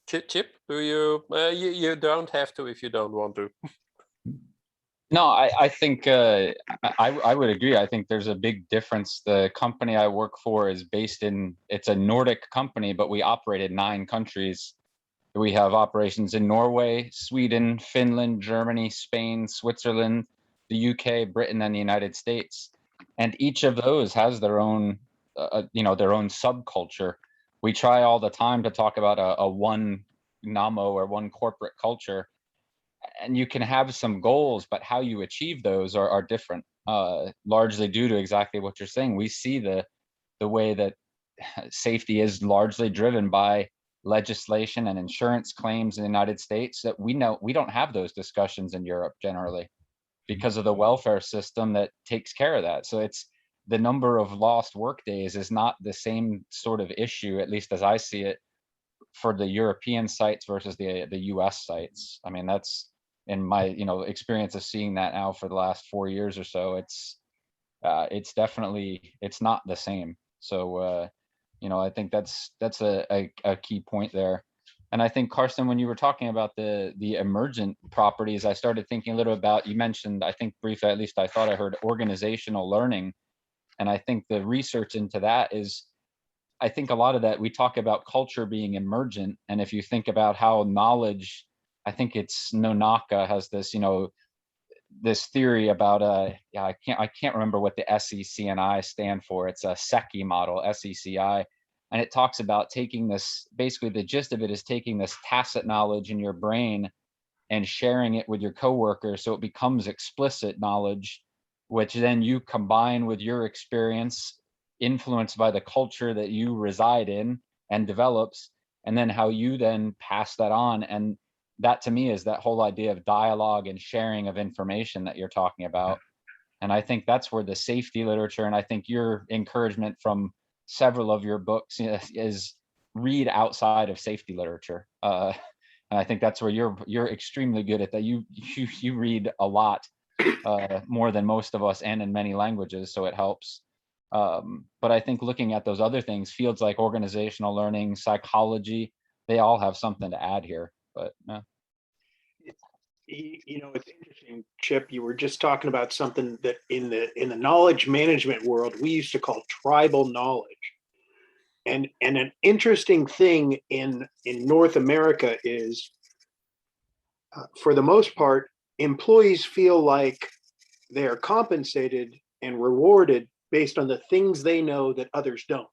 Chip, do you don't have to if you don't want to. No, I think I would agree. I think there's a big difference. The company I work for is based it's a Nordic company, but we operate in 9 countries. We have operations in Norway, Sweden, Finland, Germany, Spain, Switzerland, the UK, Britain, and the United States. And each of those has their own their own subculture. We try all the time to talk about a one NAMO or one corporate culture, and you can have some goals, but how you achieve those are different, largely due to exactly what you're saying. We see the way that safety is largely driven by legislation and insurance claims in the United States, that we know we don't have those discussions in Europe generally because of the welfare system that takes care of that. So it's the number of lost work days is not the same sort of issue, at least as I see it, for the European sites versus the US sites. I mean, that's in my experience of seeing that now for the last 4 years or so. It's definitely, it's not the same. So I think that's a key point there. And I think, Karsten, when you were talking about the emergent properties, I started thinking a little about, you mentioned, I think briefly, at least I thought I heard organizational learning. And I think the research into that is, I think a lot of that, we talk about culture being emergent. And if you think about how knowledge, I think it's Nonaka has this, this theory about yeah, I can't remember what the SECNI stand for. It's a SECI model, SECI. And it talks about taking this, basically the gist of it is taking this tacit knowledge in your brain and sharing it with your coworkers so it becomes explicit knowledge, which then you combine with your experience influenced by the culture that you reside in and develops, and then how you then pass that on. And that to me is that whole idea of dialogue and sharing of information that you're talking about. And I think that's where the safety literature, and I think your encouragement from several of your books is read outside of safety literature. And I think that's where you're extremely good at that. You read a lot, more than most of us, and in many languages, so it helps. But I think looking at those other things, fields like organizational learning, psychology, they all have something to add here. But yeah. It's interesting, Chip. You were just talking about something that in the knowledge management world we used to call tribal knowledge. And an interesting thing in North America is, for the most part, employees feel like they are compensated and rewarded based on the things they know that others don't.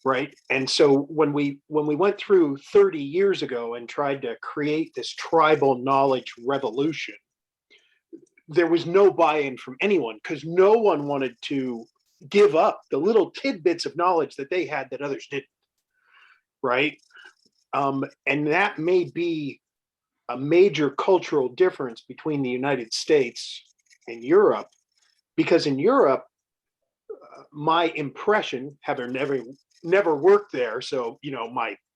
Right. And so when we went through 30 years ago and tried to create this tribal knowledge revolution, there was no buy-in from anyone because no one wanted to give up the little tidbits of knowledge that they had that others didn't. Right. And that may be a major cultural difference between the United States and Europe, because in Europe, my impression, having never worked there, so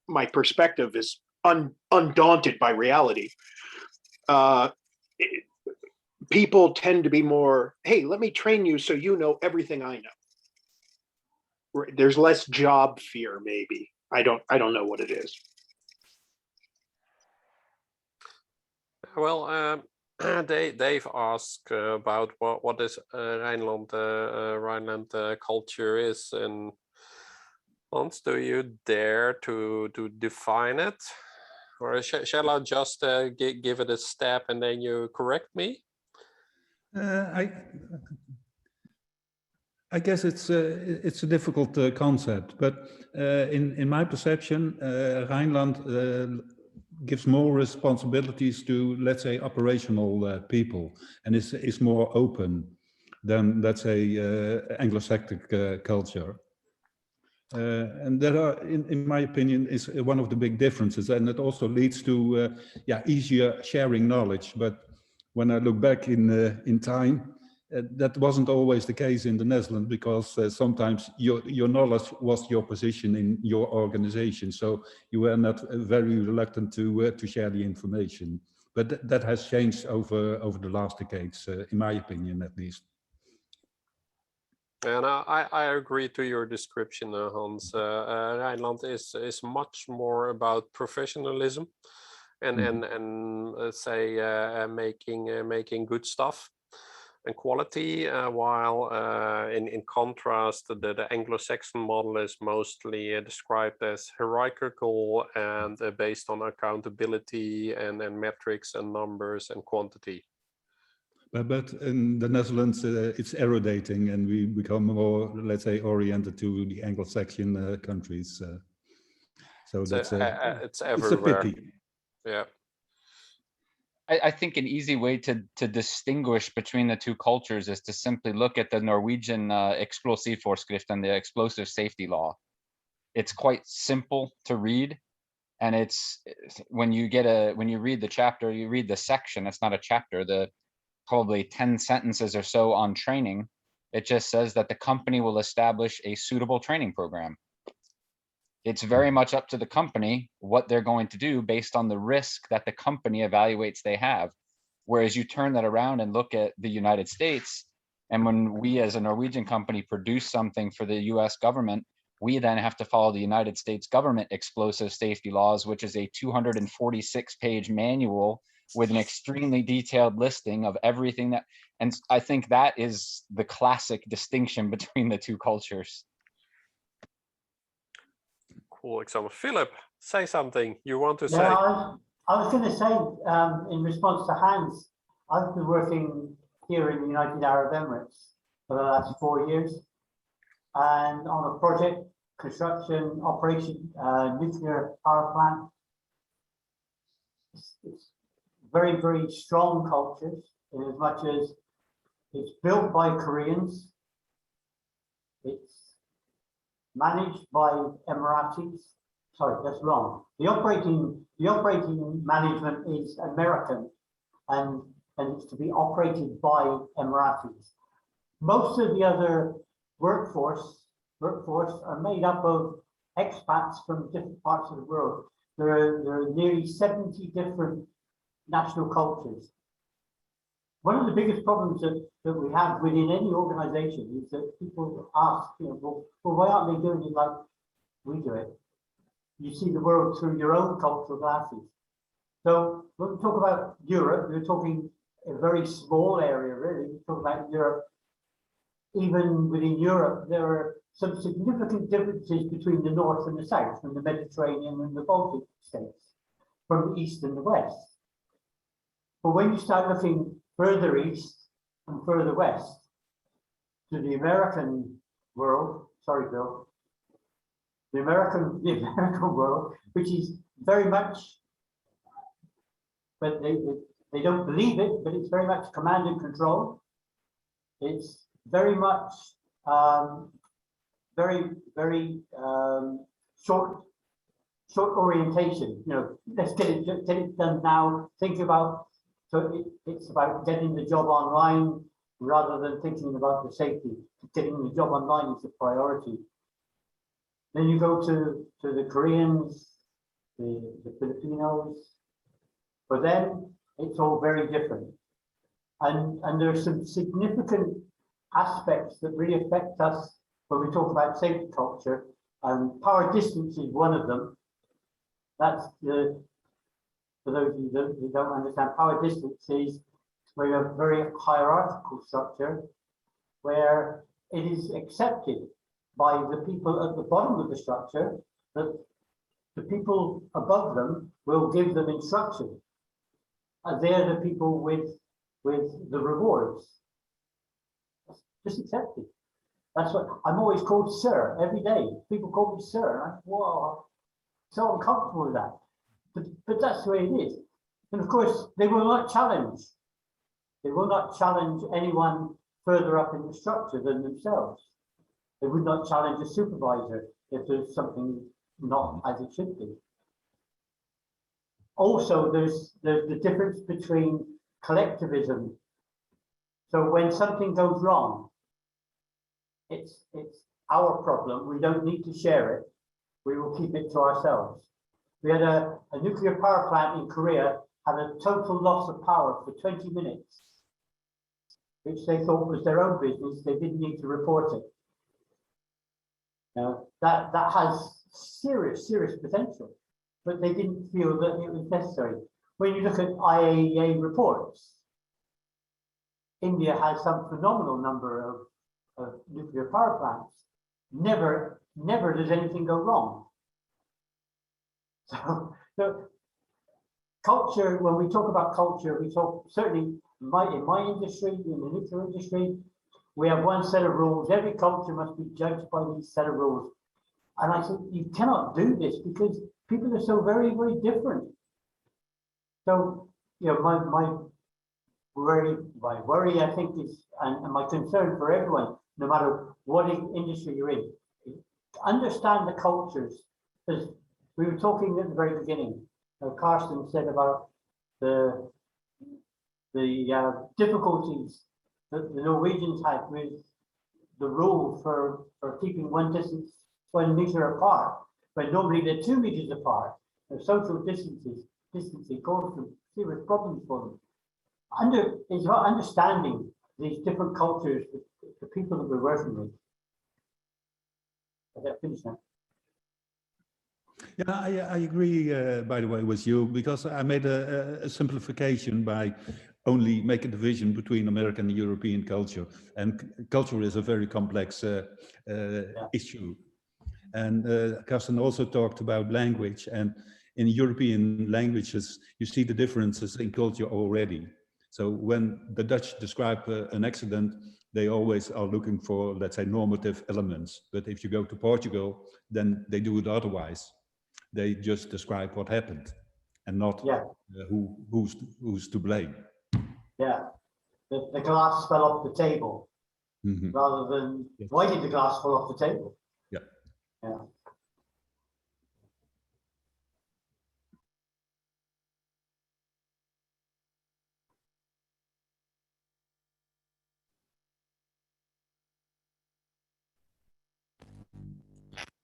my perspective is undaunted by reality. People tend to be more, hey, let me train you so you know everything I know. There's less job fear, maybe. I don't know what it is. Well, Dave asked about what is Rhineland culture is, and Hans, do you dare to define it, or shall I just give it a step and then you correct me? I guess it's a difficult concept, but in my perception, Rhineland gives more responsibilities to, let's say, operational people, and is more open than, let's say, Anglo-Saxon culture. And that are, in my opinion, is one of the big differences, and it also leads to easier sharing knowledge. But when I look back in time, that wasn't always the case in the Netherlands, because sometimes your knowledge was your position in your organization, so you were not very reluctant to share the information. But that has changed over the last decades, in my opinion, at least. And I agree to your description, Hans. Rhineland is much more about professionalism and let's say making good stuff and quality, while in contrast, the Anglo-Saxon model is mostly described as hierarchical and based on accountability and metrics and numbers and quantity. But in the Netherlands, it's erodating, and we become more, let's say, oriented to the Anglo-Saxon countries. So that's it's everywhere. It's a pity. Yeah. I think an easy way to distinguish between the two cultures is to simply look at the Norwegian explosivforskrift and the explosive safety law. It's quite simple to read, and it's when you read the chapter, you read the section. It's not a chapter. The probably 10 sentences or so on training. It just says that the company will establish a suitable training program. It's very much up to the company what they're going to do based on the risk that the company evaluates they have. Whereas you turn that around and look at the United States, and when we as a Norwegian company produce something for the US government, we then have to follow the United States government explosive safety laws, which is a 246-page manual with an extremely detailed listing of everything that, and I think that is the classic distinction between the two cultures. Cool example. Philip, say something you want to say. Yeah, I was going to say, in response to Hans, I've been working here in the United Arab Emirates for the last 4 years, and on a project, construction, operation, nuclear power plant. It's very, very strong cultures, in as much as it's built by Koreans, it's managed by Emiratis. Sorry, that's wrong. The operating management is American, and it's to be operated by Emiratis. Most of the other workforce are made up of expats from different parts of the world. There are nearly 70 different national cultures. One of the biggest problems that we have within any organization is that people ask, well, why aren't they doing it like we do it? You see the world through your own cultural glasses. So when we talk about Europe, we're talking a very small area, really. We talk about Europe. Even within Europe, there are some significant differences between the north and the south, from the Mediterranean and the Baltic states, from the east and the west. But when you start looking further east and further west to the American world, sorry, Bill, the American world, which is very much, but they don't believe it, but it's very much command and control. It's very much very short orientation. Let's get it done now. Think about, so it's about getting the job online rather than thinking about the safety. Getting the job online is the priority. Then you go to the Koreans, the Filipinos. For them, it's all very different. And there are some significant aspects that really affect us when we talk about safety culture. Power distance is one of them. That's for those of you who don't understand, power distance is where you have a very hierarchical structure where it is accepted by the people at the bottom of the structure that the people above them will give them instruction. And they're the people with the rewards. That's just accepted. That's what I'm always called sir every day. People call me sir. I'm like, whoa, so uncomfortable with that. But that's the way it is. And of course, they will not challenge. They will not challenge anyone further up in the structure than themselves. They would not challenge a supervisor if there's something not as it should be. Also, there's the difference between collectivism. So when something goes wrong, it's our problem. We don't need to share it. We will keep it to ourselves. We had a nuclear power plant in Korea had a total loss of power for 20 minutes, which they thought was their own business. They didn't need to report it. Now, that has serious potential, but they didn't feel that it was necessary. When you look at IAEA reports, India has some phenomenal number of nuclear power plants. Never does anything go wrong. So culture, when we talk about culture, we talk certainly in my industry, in the nuclear industry, we have one set of rules. Every culture must be judged by these set of rules. And I said, you cannot do this because people are so very, very different. So, my worry, I think, is, and my concern for everyone, no matter what industry you're in, understand the cultures. As we were talking at the very beginning, Carsten said about the difficulties that the Norwegians had with the rule for keeping 1 meter apart, but normally they're 2 meters apart. The social distancing causes some serious problems for them. It's about understanding these different cultures, the people that we're working with. I finish now. Yeah, I agree, by the way, with you, because I made a simplification by only make a division between American and European culture. And culture is a very complex issue. And Carsten also talked about language. And in European languages, you see the differences in culture already. So when the Dutch describe an accident, they always are looking for, let's say, normative elements. But if you go to Portugal, then they do it otherwise. They just describe what happened and not who's to blame. Yeah, the glass fell off the table rather than why did the glass fall off the table? Yeah. Yeah.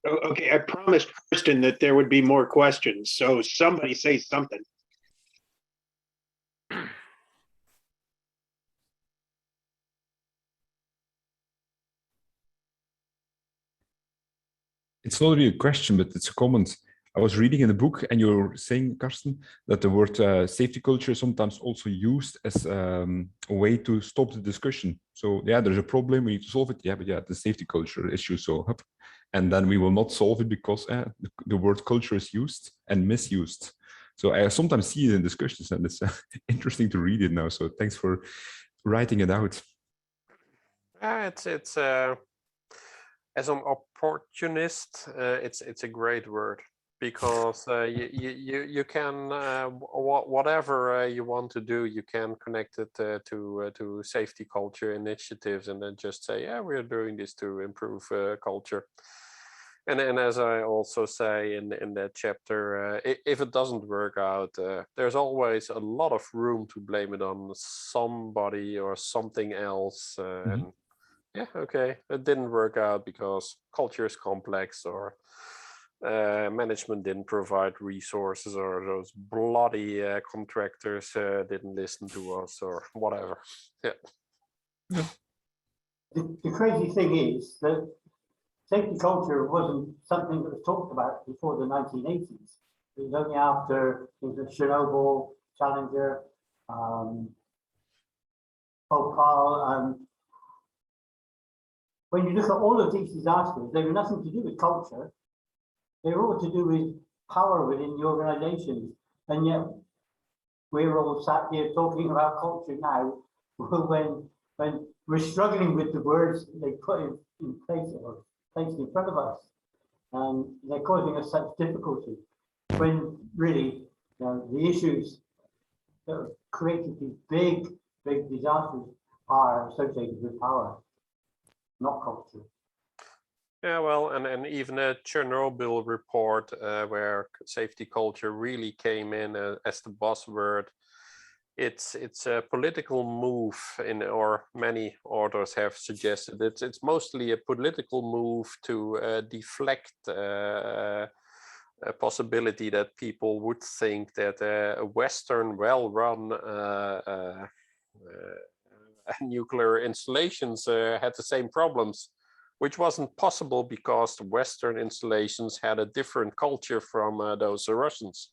Okay, I promised Kristen that there would be more questions, so somebody say something. It's not really a question, but it's a comment. I was reading in a book, and you're saying, Karsten, that the word safety culture is sometimes also used as a way to stop the discussion. So yeah, there's a problem, we need to solve it. Yeah, but yeah, the safety culture issue, so and then we will not solve it because the word culture is used and misused. So I sometimes see it in discussions, and it's interesting to read it now. So thanks for writing it out. It's as an opportunist, it's a great word, because you can whatever you want to do, you can connect it to safety culture initiatives, and then just say, yeah, we're doing this to improve culture. And as I also say in that chapter, if it doesn't work out, there's always a lot of room to blame it on somebody or something else. And yeah, okay, it didn't work out because culture is complex, or management didn't provide resources, or those bloody contractors didn't listen to us, or whatever. Yeah. The crazy thing is that safety culture wasn't something that was talked about before the 1980s. It was only after the Chernobyl, Challenger, Bhopal. When you look at all of these disasters, they were nothing to do with culture. They were all to do with power within the organizations. And yet we're all sat here talking about culture now when we're struggling with the words they put in place or placed in front of us. And they're causing us such difficulty when really the issues that have created these big disasters are associated with power, not culture. Yeah, well, and even a Chernobyl report where safety culture really came in as the buzzword. It's a political move, or many authors have suggested it's mostly a political move to deflect a possibility that people would think that a Western well-run nuclear installations had the same problems, which wasn't possible because the Western installations had a different culture from those Russians.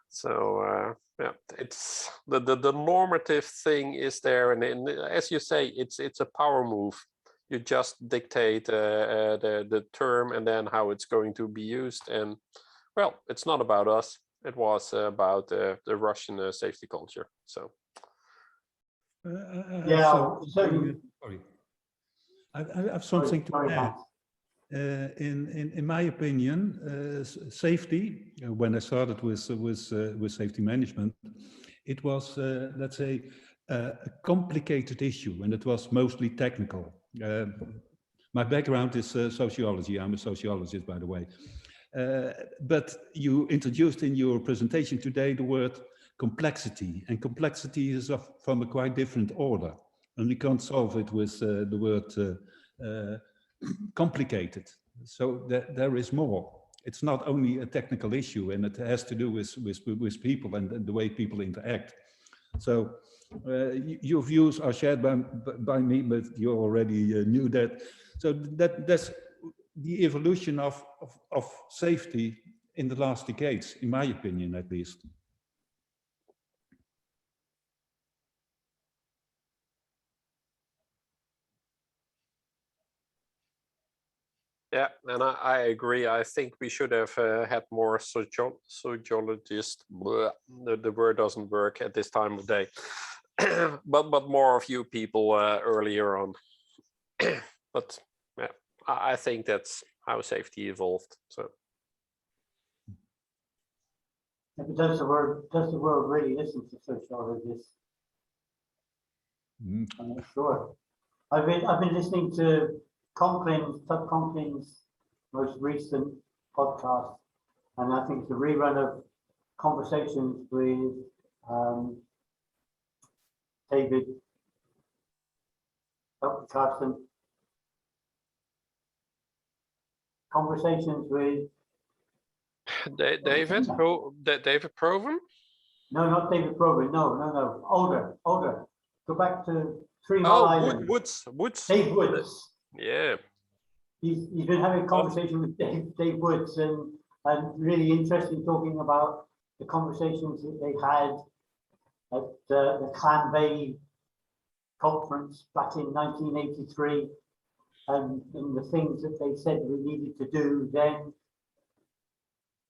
So yeah, it's the normative thing is there, and as you say, it's a power move. You just dictate the term and then how it's going to be used. And well, it's not about us. It was about the Russian safety culture. So sorry. I have something to add. In my opinion, safety, when I started with safety management, it was, let's say, a complicated issue, and it was mostly technical. My background is sociology. I'm a sociologist, by the way. But you introduced in your presentation today the word complexity, and complexity is from a quite different order, and we can't solve it with the word complicated. So there is more. It's not only a technical issue, and it has to do with people and the way people interact. So your views are shared by me, but you already knew that. So that's the evolution of safety in the last decades, in my opinion, at least. Yeah, and I agree. I think we should have had more sociologists. The word doesn't work at this time of day, but more of you people earlier on. But yeah, I think that's how safety evolved. So. Does the world really listen to sociologists? I'm not sure. I've been listening to Todd Conklin's most recent podcast, and I think it's a rerun of conversations with Dr. Carson, conversations with David Proven? No, not David Proven. No. Older. Go back to 3 Mile Island. Woods. Dave Woods. Yeah. He's been having a conversation with Dave Woods, and really interesting, talking about the conversations that they had at the Clan Bay conference back in 1983, and the things that they said we needed to do then.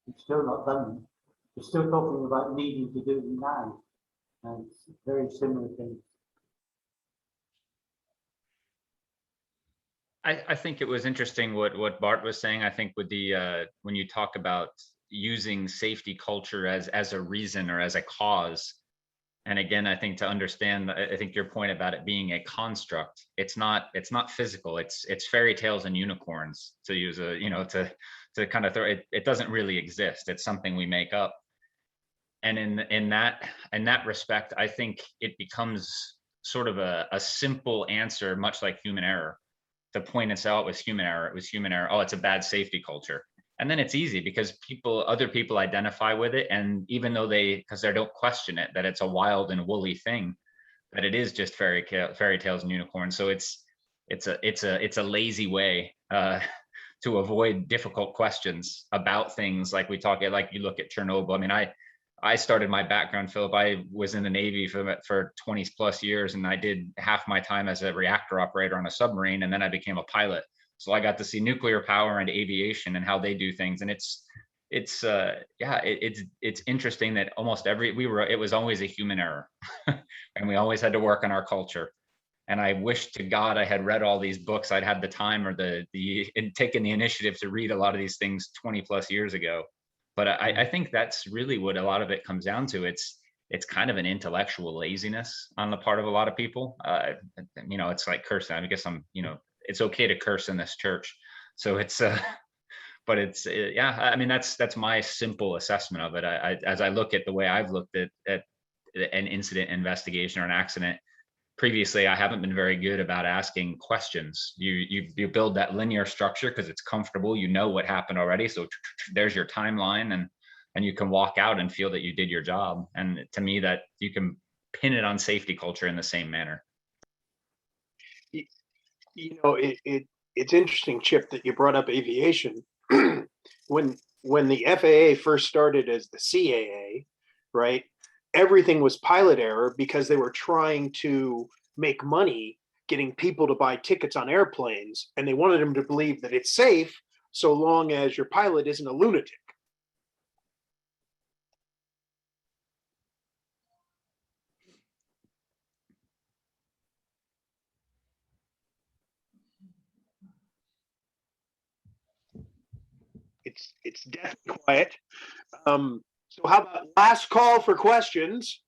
It's still not done. We're still talking about needing to do it now, and it's very similar things. I think it was interesting what Bart was saying. I think with the when you talk about using safety culture as a reason or as a cause, and again, I think to understand, I think your point about it being a construct, it's not physical. It's fairy tales and unicorns, to use a to kind of throw it. It doesn't really exist. It's something we make up. And in that respect, I think it becomes sort of a simple answer, much like human error. To point and say, oh, it was human error. It was human error. Oh, it's a bad safety culture. And then it's easy because other people identify with it. And even though because they don't question it, that it's a wild and woolly thing, that it is just fairy tales and unicorns. So it's a lazy way to avoid difficult questions about things like like you look at Chernobyl. I mean, I started my background, Philip. I was in the Navy for 20 plus years, and I did half my time as a reactor operator on a submarine, and then I became a pilot. So I got to see nuclear power and aviation and how they do things. And it's interesting that almost it was always a human error, and we always had to work on our culture. And I wish to God I had read all these books. I'd had the time or taken the initiative to read a lot of these things 20 plus years ago. But I think that's really what a lot of it comes down to. It's kind of an intellectual laziness on the part of a lot of people. It's like cursing. I guess it's okay to curse in this church. So it's, but it's, I mean, that's my simple assessment of it. As I look at the way I've looked at an incident investigation or an accident, previously, I haven't been very good about asking questions. You build that linear structure because it's comfortable. You know what happened already. So there's your timeline, and you can walk out and feel that you did your job. And to me, that you can pin it on safety culture in the same manner. It's interesting, Chip, that you brought up aviation. when the FAA first started as the CAA, right? Everything was pilot error because they were trying to make money getting people to buy tickets on airplanes, and they wanted them to believe that it's safe so long as your pilot isn't a lunatic. It's deathly quiet. So how about last call for questions?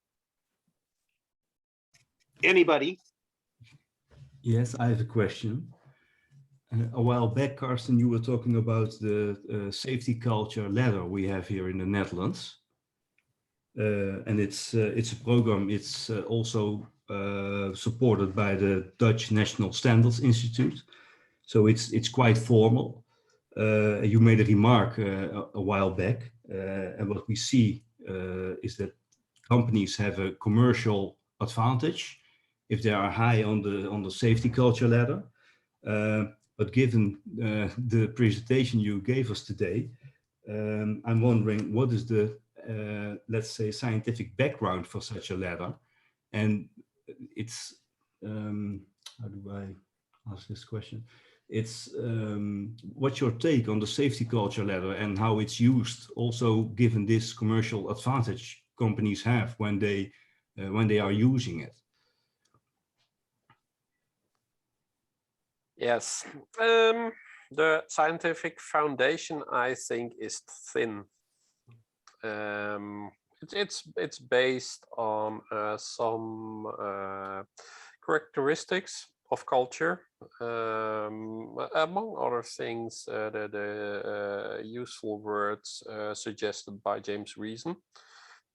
Anybody? Yes, I have a question. A while back, Carsten, you were talking about the safety culture ladder we have here in the Netherlands. And it's a program. It's also supported by the Dutch National Standards Institute. So it's quite formal. You made a remark a while back, and what we see is that companies have a commercial advantage if they are high on the safety culture ladder. But given the presentation you gave us today, I'm wondering what is the, let's say, scientific background for such a ladder? And it's, how do I ask this question? It's, what's your take on the safety culture ladder and how it's used, also given this commercial advantage companies have when they are using it? Yes, the scientific foundation, I think, is thin. It's based on some characteristics of culture, among other things, the useful words suggested by James Reason,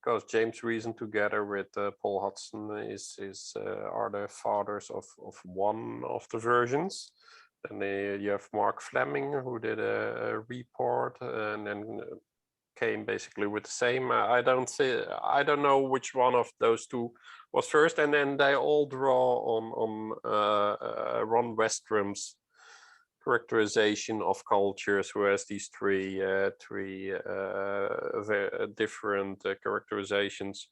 because James Reason, together with Paul Hudson, are the fathers of one of the versions. Then you have Mark Fleming, who did a report, and then came basically with the same. I don't know which one of those two was first, and then they all draw on Ron Westrum's characterization of cultures, who has these three different characterizations.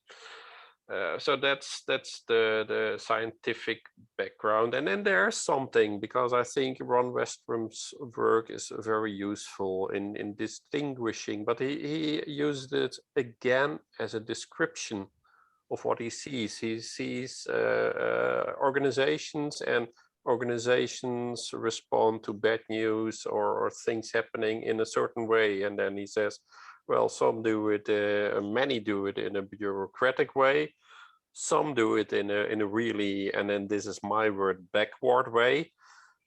So that's the scientific background, and then there's something, because I think Ron Westrum's work is very useful in distinguishing, but he used it again as a description of what he sees. He sees organizations, and organizations respond to bad news or things happening in a certain way, and then he says, well, some do it, many do it in a bureaucratic way. Some do it in a really, and then this is my word, backward way.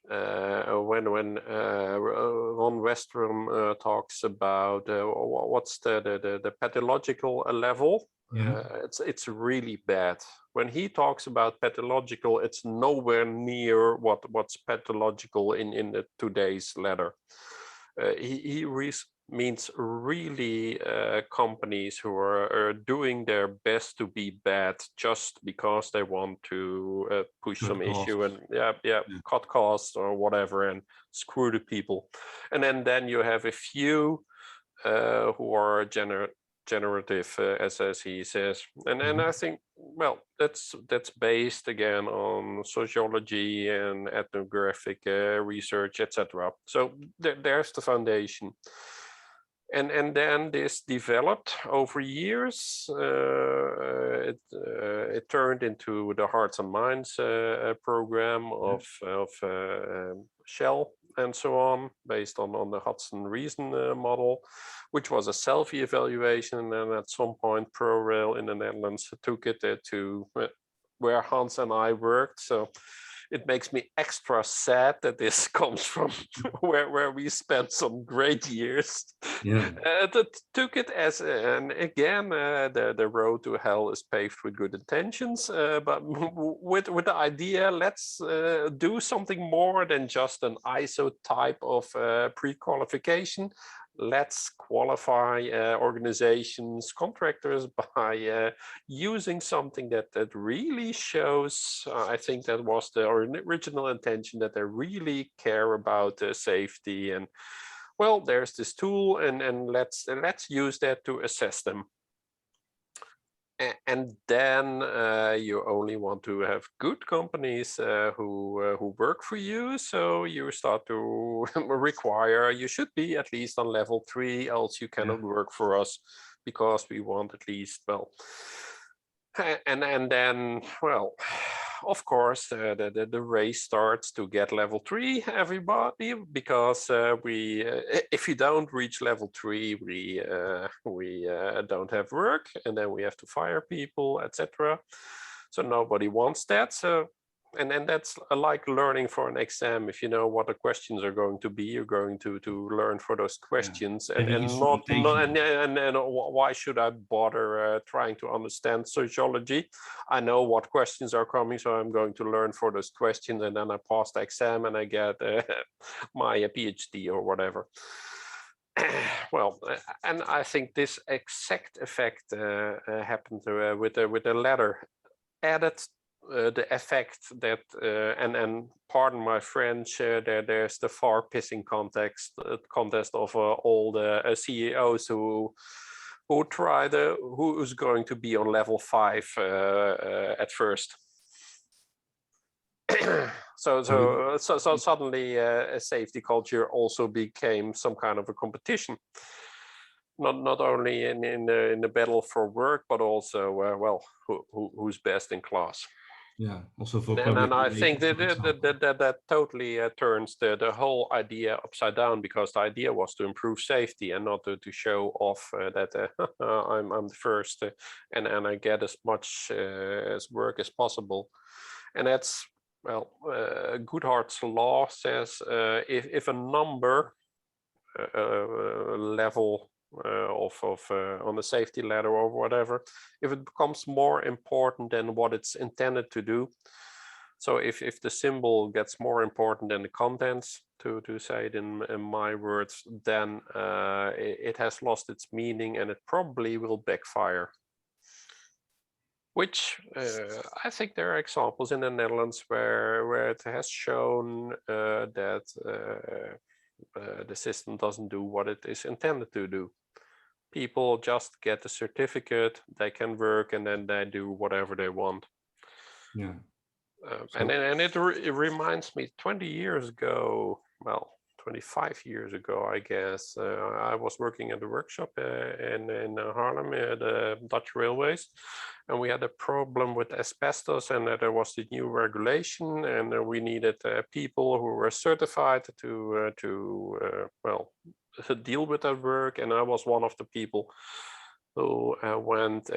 When Ron Westrum talks about what's the pathological level, it's really bad. When he talks about pathological, it's nowhere near what's pathological in today's ladder. He means really companies who are doing their best to be bad just because they want to push some issue and cut costs or whatever and screw the people. And then you have a few who are generative, as he says, and I think, well, that's based again on sociology and ethnographic research, etc. So there's the foundation. And then this developed over years. It turned into the Hearts and Minds program of Shell and so on, based on the Hudson Reason model, which was a self-evaluation. And then at some point, ProRail in the Netherlands took it to where Hans and I worked. So it makes me extra sad that this comes from where we spent some great years. Took it as, and again, the road to hell is paved with good intentions, but with the idea, let's do something more than just an ISO type of pre-qualification. Let's qualify organizations, contractors, by using something that really shows, I think that was the original intention, that they really care about safety. And well, there's this tool, and let's use that to assess them. And then you only want to have good companies who work for you. So you start to require, you should be at least on level 3, else you cannot work for us, because we want at least, well, and then, well, of course, the race starts to get level 3, everybody, because if you don't reach level 3, we don't have work, and then we have to fire people, etc. So nobody wants that. So, and then that's like learning for an exam. If you know what the questions are going to be, you're going to learn for those questions, and why should I bother trying to understand sociology? I know what questions are coming, so I'm going to learn for those questions, and then I pass the exam and I get my PhD or whatever. Well, and I think this exact effect happened with the ladder. Added the effect that, and pardon my French, there's the far pissing contest of all the CEOs who try who's going to be on level 5 at first. So suddenly a safety culture also became some kind of a competition. Not only in the battle for work, but also well, who's best in class. Yeah, also for and I think relations, that totally turns the whole idea upside down, because the idea was to improve safety and not to show off that I'm the first and I get as much as work as possible. And that's, well, Goodhart's law says if a number level on the safety ladder or whatever, if it becomes more important than what it's intended to do, so if the symbol gets more important than the contents, to say it in my words, then it has lost its meaning and it probably will backfire. Which I think there are examples in the Netherlands where it has shown that the system doesn't do what it is intended to do. People just get a certificate, they can work, and then they do whatever they want. Yeah. And it reminds me, 20 years ago, well, 25 years ago, I guess, I was working at a workshop in Haarlem at the Dutch Railways, and we had a problem with asbestos, and there was the new regulation, and we needed people who were certified to deal with that work, and I was one of the people who went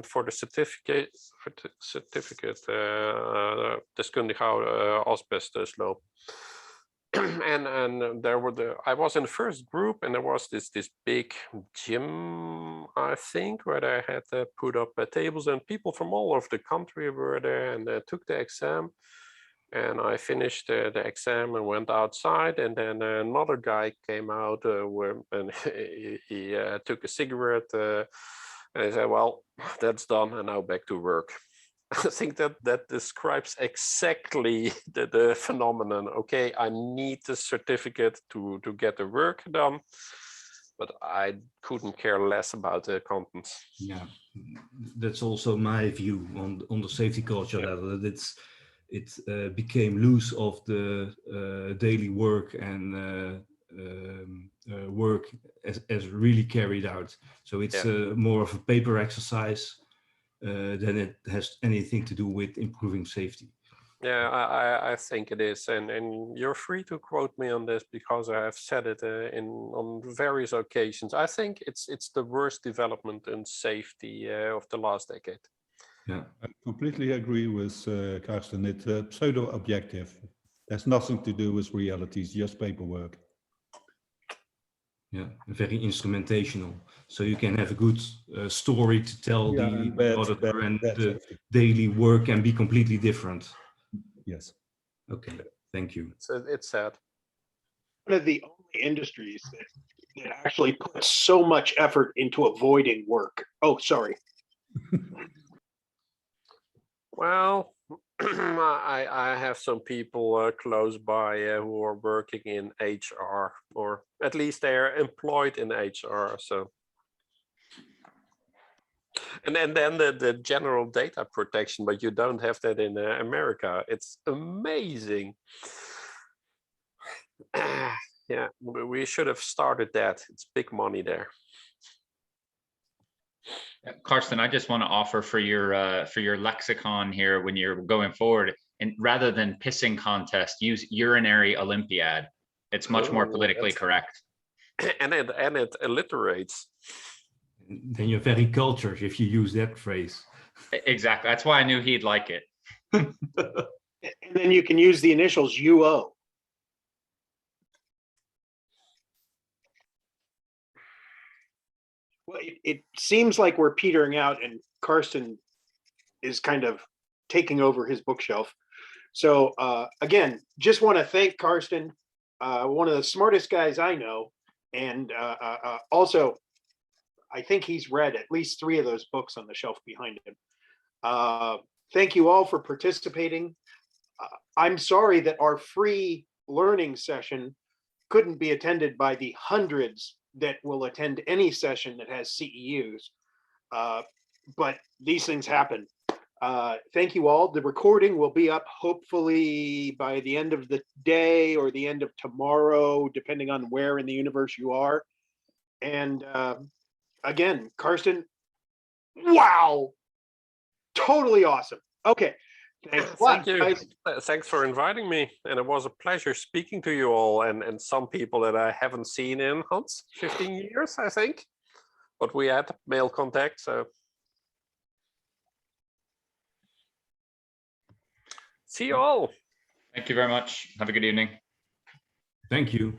for the certificate, deskundig asbestloop. And there were I was in the first group, and there was this big gym, I think, where they had to put up tables, and people from all over the country were there, and they took the exam. And I finished the exam and went outside, and then another guy came out and he took a cigarette and he said, "Well, that's done, and now back to work." I think that describes exactly the phenomenon. Okay, I need the certificate to get the work done, but I couldn't care less about the contents. Yeah, that's also my view on the safety culture level. That it became loose of the daily work and work as really carried out. So it's more of a paper exercise than it has anything to do with improving safety. Yeah, I think it is, and you're free to quote me on this, because I have said it on various occasions. I think it's the worst development in safety of the last decade. Yeah, I completely agree with Karsten. It's pseudo-objective. There's nothing to do with reality, it's just paperwork. Yeah, very instrumentational. So you can have a good story to tell the auditor, and the daily work can be completely different. Yes. Okay, thank you. It's sad. One of the only industries that actually puts so much effort into avoiding work. Oh, sorry. Well, I have some people close by who are working in HR, or at least they are employed in HR. So, and then the general data protection, but you don't have that in America. It's amazing. Yeah, we should have started that. It's big money there. Karsten, I just want to offer for your lexicon here when you're going forward, and rather than pissing contest, use urinary Olympiad. It's much more politically correct. And it alliterates. Then you're very cultured if you use that phrase. Exactly. That's why I knew he'd like it. And then you can use the initials UO. Well, it seems like we're petering out, and Karsten is kind of taking over his bookshelf. So again, just want to thank Karsten, one of the smartest guys I know, and also I think he's read at least 3 of those books on the shelf behind him. Thank you all for participating. I'm sorry that our free learning session couldn't be attended by the hundreds that will attend any session that has CEUs, but these things happen. Thank you all. The recording will be up hopefully by the end of the day or the end of tomorrow, depending on where in the universe you are. And again, Karsten, wow, totally awesome. Okay, thanks a lot, Thank you. guys. Thanks for inviting me. And it was a pleasure speaking to you all and some people that I haven't seen in 15 years, I think. But we had mail contact, so. See you all. Thank you very much. Have a good evening. Thank you.